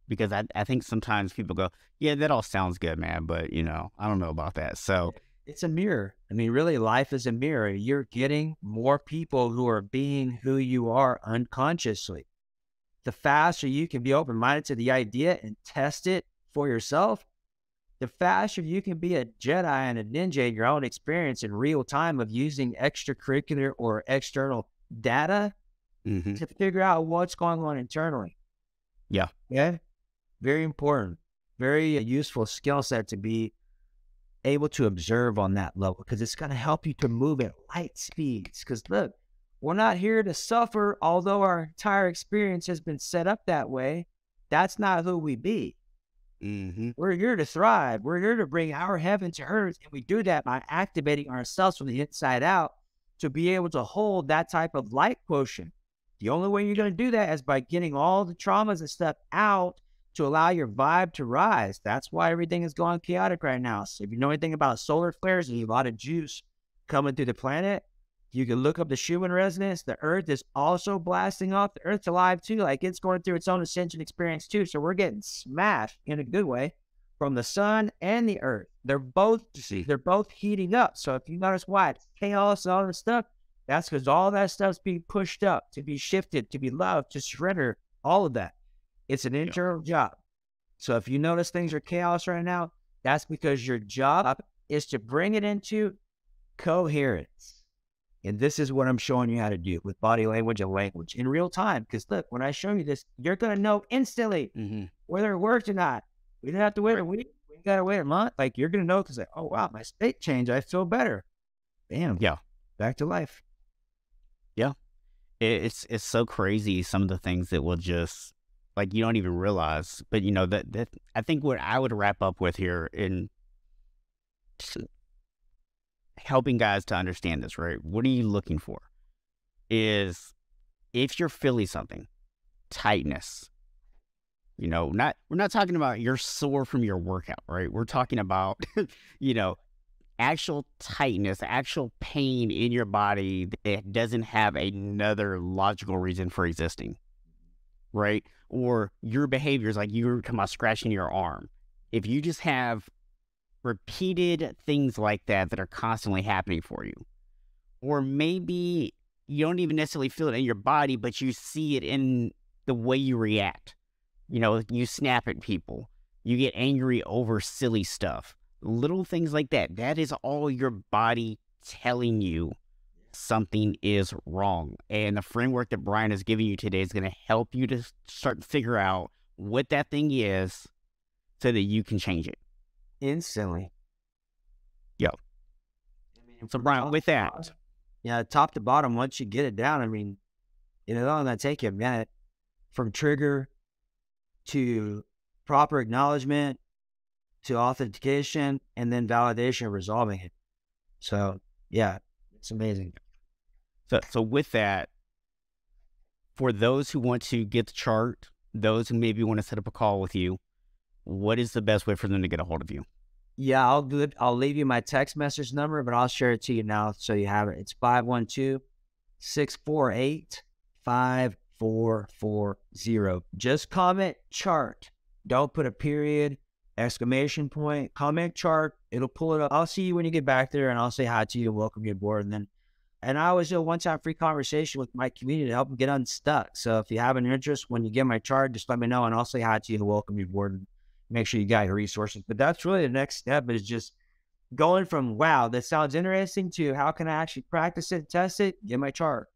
because I think sometimes people go, yeah, that all sounds good, man. But, I don't know about that. So it's a mirror. I mean, really, life is a mirror. You're getting more people who are being who you are unconsciously. The faster you can be open-minded to the idea and test it for yourself, the faster you can be a Jedi and a ninja in your own experience in real time of using extracurricular or external data to figure out what's going on internally. Yeah. Yeah. Very important. Very useful skill set to be able to observe on that level, because it's going to help you to move at light speeds. Because look, we're not here to suffer, although our entire experience has been set up that way. That's not who we be. We're here to thrive. We're here to bring our heaven to earth. And we do that by activating ourselves from the inside out to be able to hold that type of light quotient. The only way you're going to do that is by getting all the traumas and stuff out to allow your vibe to rise. That's why everything is going chaotic right now. So if you know anything about solar flares, there's a lot of juice coming through the planet. You can look up the Schumann resonance. The earth is also blasting off. The earth's alive too. Like, it's going through its own ascension experience too. So we're getting smashed in a good way from the sun and the earth. They're both heating up. So if you notice why it's chaos and all this stuff, that's because all that stuff's being pushed up to be shifted, to be loved, to surrender, all of that. It's an internal job. So if you notice things are chaos right now, that's because your job is to bring it into coherence. And this is what I'm showing you how to do with body language and language in real time. Because look, when I show you this, you're going to know instantly whether it worked or not. We didn't have to wait a week. We got to wait a month. Like, you're going to know because, like, oh, wow, my state changed. I feel better. Bam. Yeah. Back to life. Yeah. It's so crazy, some of the things that will just, like, you don't even realize. But, you know, that I think what I would wrap up with here in helping guys to understand this, right? What are you looking for? Is if you're feeling something, tightness, you know, we're not talking about you're sore from your workout, right? We're talking about, you know, actual tightness, actual pain in your body that doesn't have another logical reason for existing, right? Or your behaviors, like you were talking about scratching your arm. If you just have repeated things like that are constantly happening for you, or maybe you don't even necessarily feel it in your body, but you see it in the way you react. You know, you snap at people, you get angry over silly stuff, little things like that. That is all your body telling you something is wrong. And the framework that Brian is giving you today is going to help you to start to figure out what that thing is so that you can change it instantly. Yo. So Brian, with that, top to bottom, once you get it down, I mean, it's only going to take you a minute from trigger to proper acknowledgement to authentication and then validation, resolving it. So yeah, it's amazing. So with that, for those who want to get the chart, those who maybe want to set up a call with you, what is the best way for them to get a hold of you? Yeah, I'll do it. I'll leave you my text message number, but I'll share it to you now so you have it. It's 512-648-5440. Just comment chart. Don't put a period, exclamation point, comment chart. It'll pull it up. I'll see you when you get back there, and I'll say hi to you and welcome you aboard. And I always do a one-time free conversation with my community to help them get unstuck. So if you have an interest, when you get my chart, just let me know, and I'll say hi to you and welcome you aboard and make sure you got your resources. But that's really the next step, is just going from, wow, that sounds interesting, to how can I actually practice it, test it, get my chart.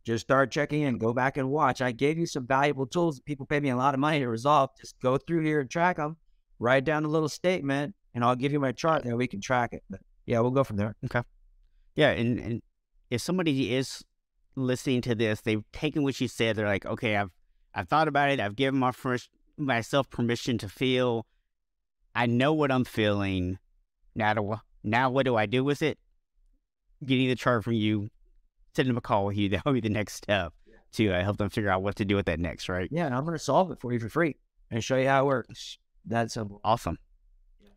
Just start checking in, go back and watch. I gave you some valuable tools that people pay me a lot of money to resolve. Just go through here and track them, write down a little statement, and I'll give you my chart, and we can track it. But yeah, we'll go from there. Okay. Yeah, and if somebody is listening to this, they've taken what you said, they're like, okay, I've thought about it, I've given myself permission to feel, I know what I'm feeling. Now what do I do with it? Getting the chart from you, setting them a call with you, that'll be the next step to help them figure out what to do with that next, right? Yeah, and I'm going to solve it for you for free and show you how it works. That's simple. Awesome.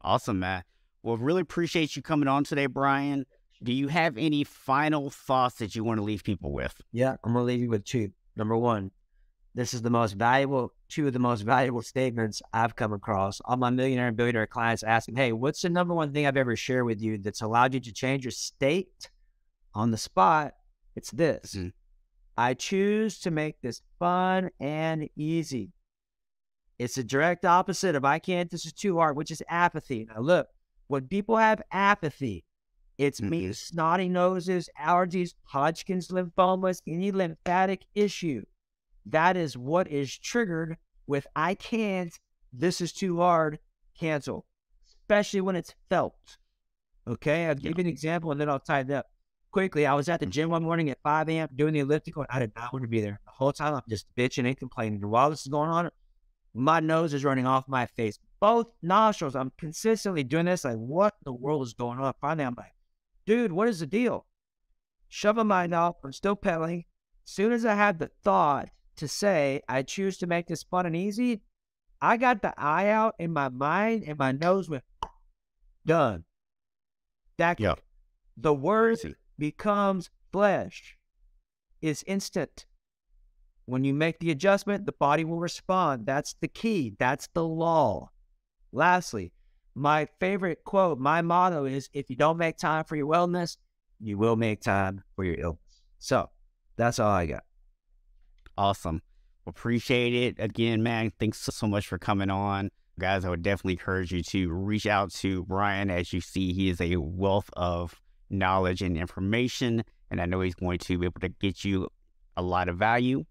Awesome, Matt. Well, really appreciate you coming on today, Brian. Do you have any final thoughts that you want to leave people with? Yeah, I'm going to leave you with two. Number one, this is two of the most valuable statements I've come across. All my millionaire and billionaire clients ask me, hey, what's the number one thing I've ever shared with you that's allowed you to change your state on the spot? It's this. I choose to make this fun and easy. It's the direct opposite of I can't, this is too hard, which is apathy. Now look, when people have apathy, it's me, snotty noses, allergies, Hodgkin's lymphomas, any lymphatic issue. That is what is triggered with I can't, this is too hard, cancel. Especially when it's felt. Okay, I'll give you an example and then I'll tie it up. Quickly, I was at the gym one morning at 5 a.m. doing the elliptical, and I did not want to be there. The whole time I'm just bitching and complaining. And while this is going on, my nose is running off my face. Both nostrils. I'm consistently doing this. Like, what in the world is going on? Finally, I'm like, dude, what is the deal? Shove my mind off. I'm still pedaling. As soon as I had the thought to say, I choose to make this fun and easy, I got the eye out in my mind, and my nose went, done. That the word becomes flesh. It's instant. When you make the adjustment, the body will respond. That's the key. That's the law. Lastly, my favorite quote, my motto is, if you don't make time for your wellness, you will make time for your illness. So that's all I got. Awesome. Appreciate it. Again, man, thanks so much for coming on. Guys, I would definitely encourage you to reach out to Brian. As you see, he is a wealth of knowledge and information, and I know he's going to be able to get you a lot of value.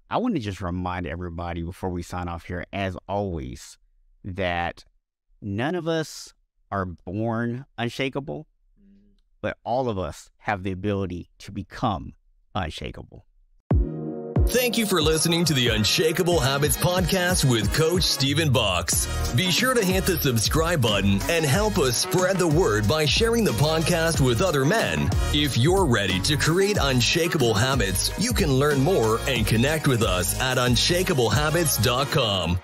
I want to just remind everybody before we sign off here, as always, that none of us are born unshakable, but all of us have the ability to become unshakable. Thank you for listening to the Unshakable Habits Podcast with Coach Stephen Box. Be sure to hit the subscribe button and help us spread the word by sharing the podcast with other men. If you're ready to create unshakable habits, you can learn more and connect with us at unshakablehabits.com.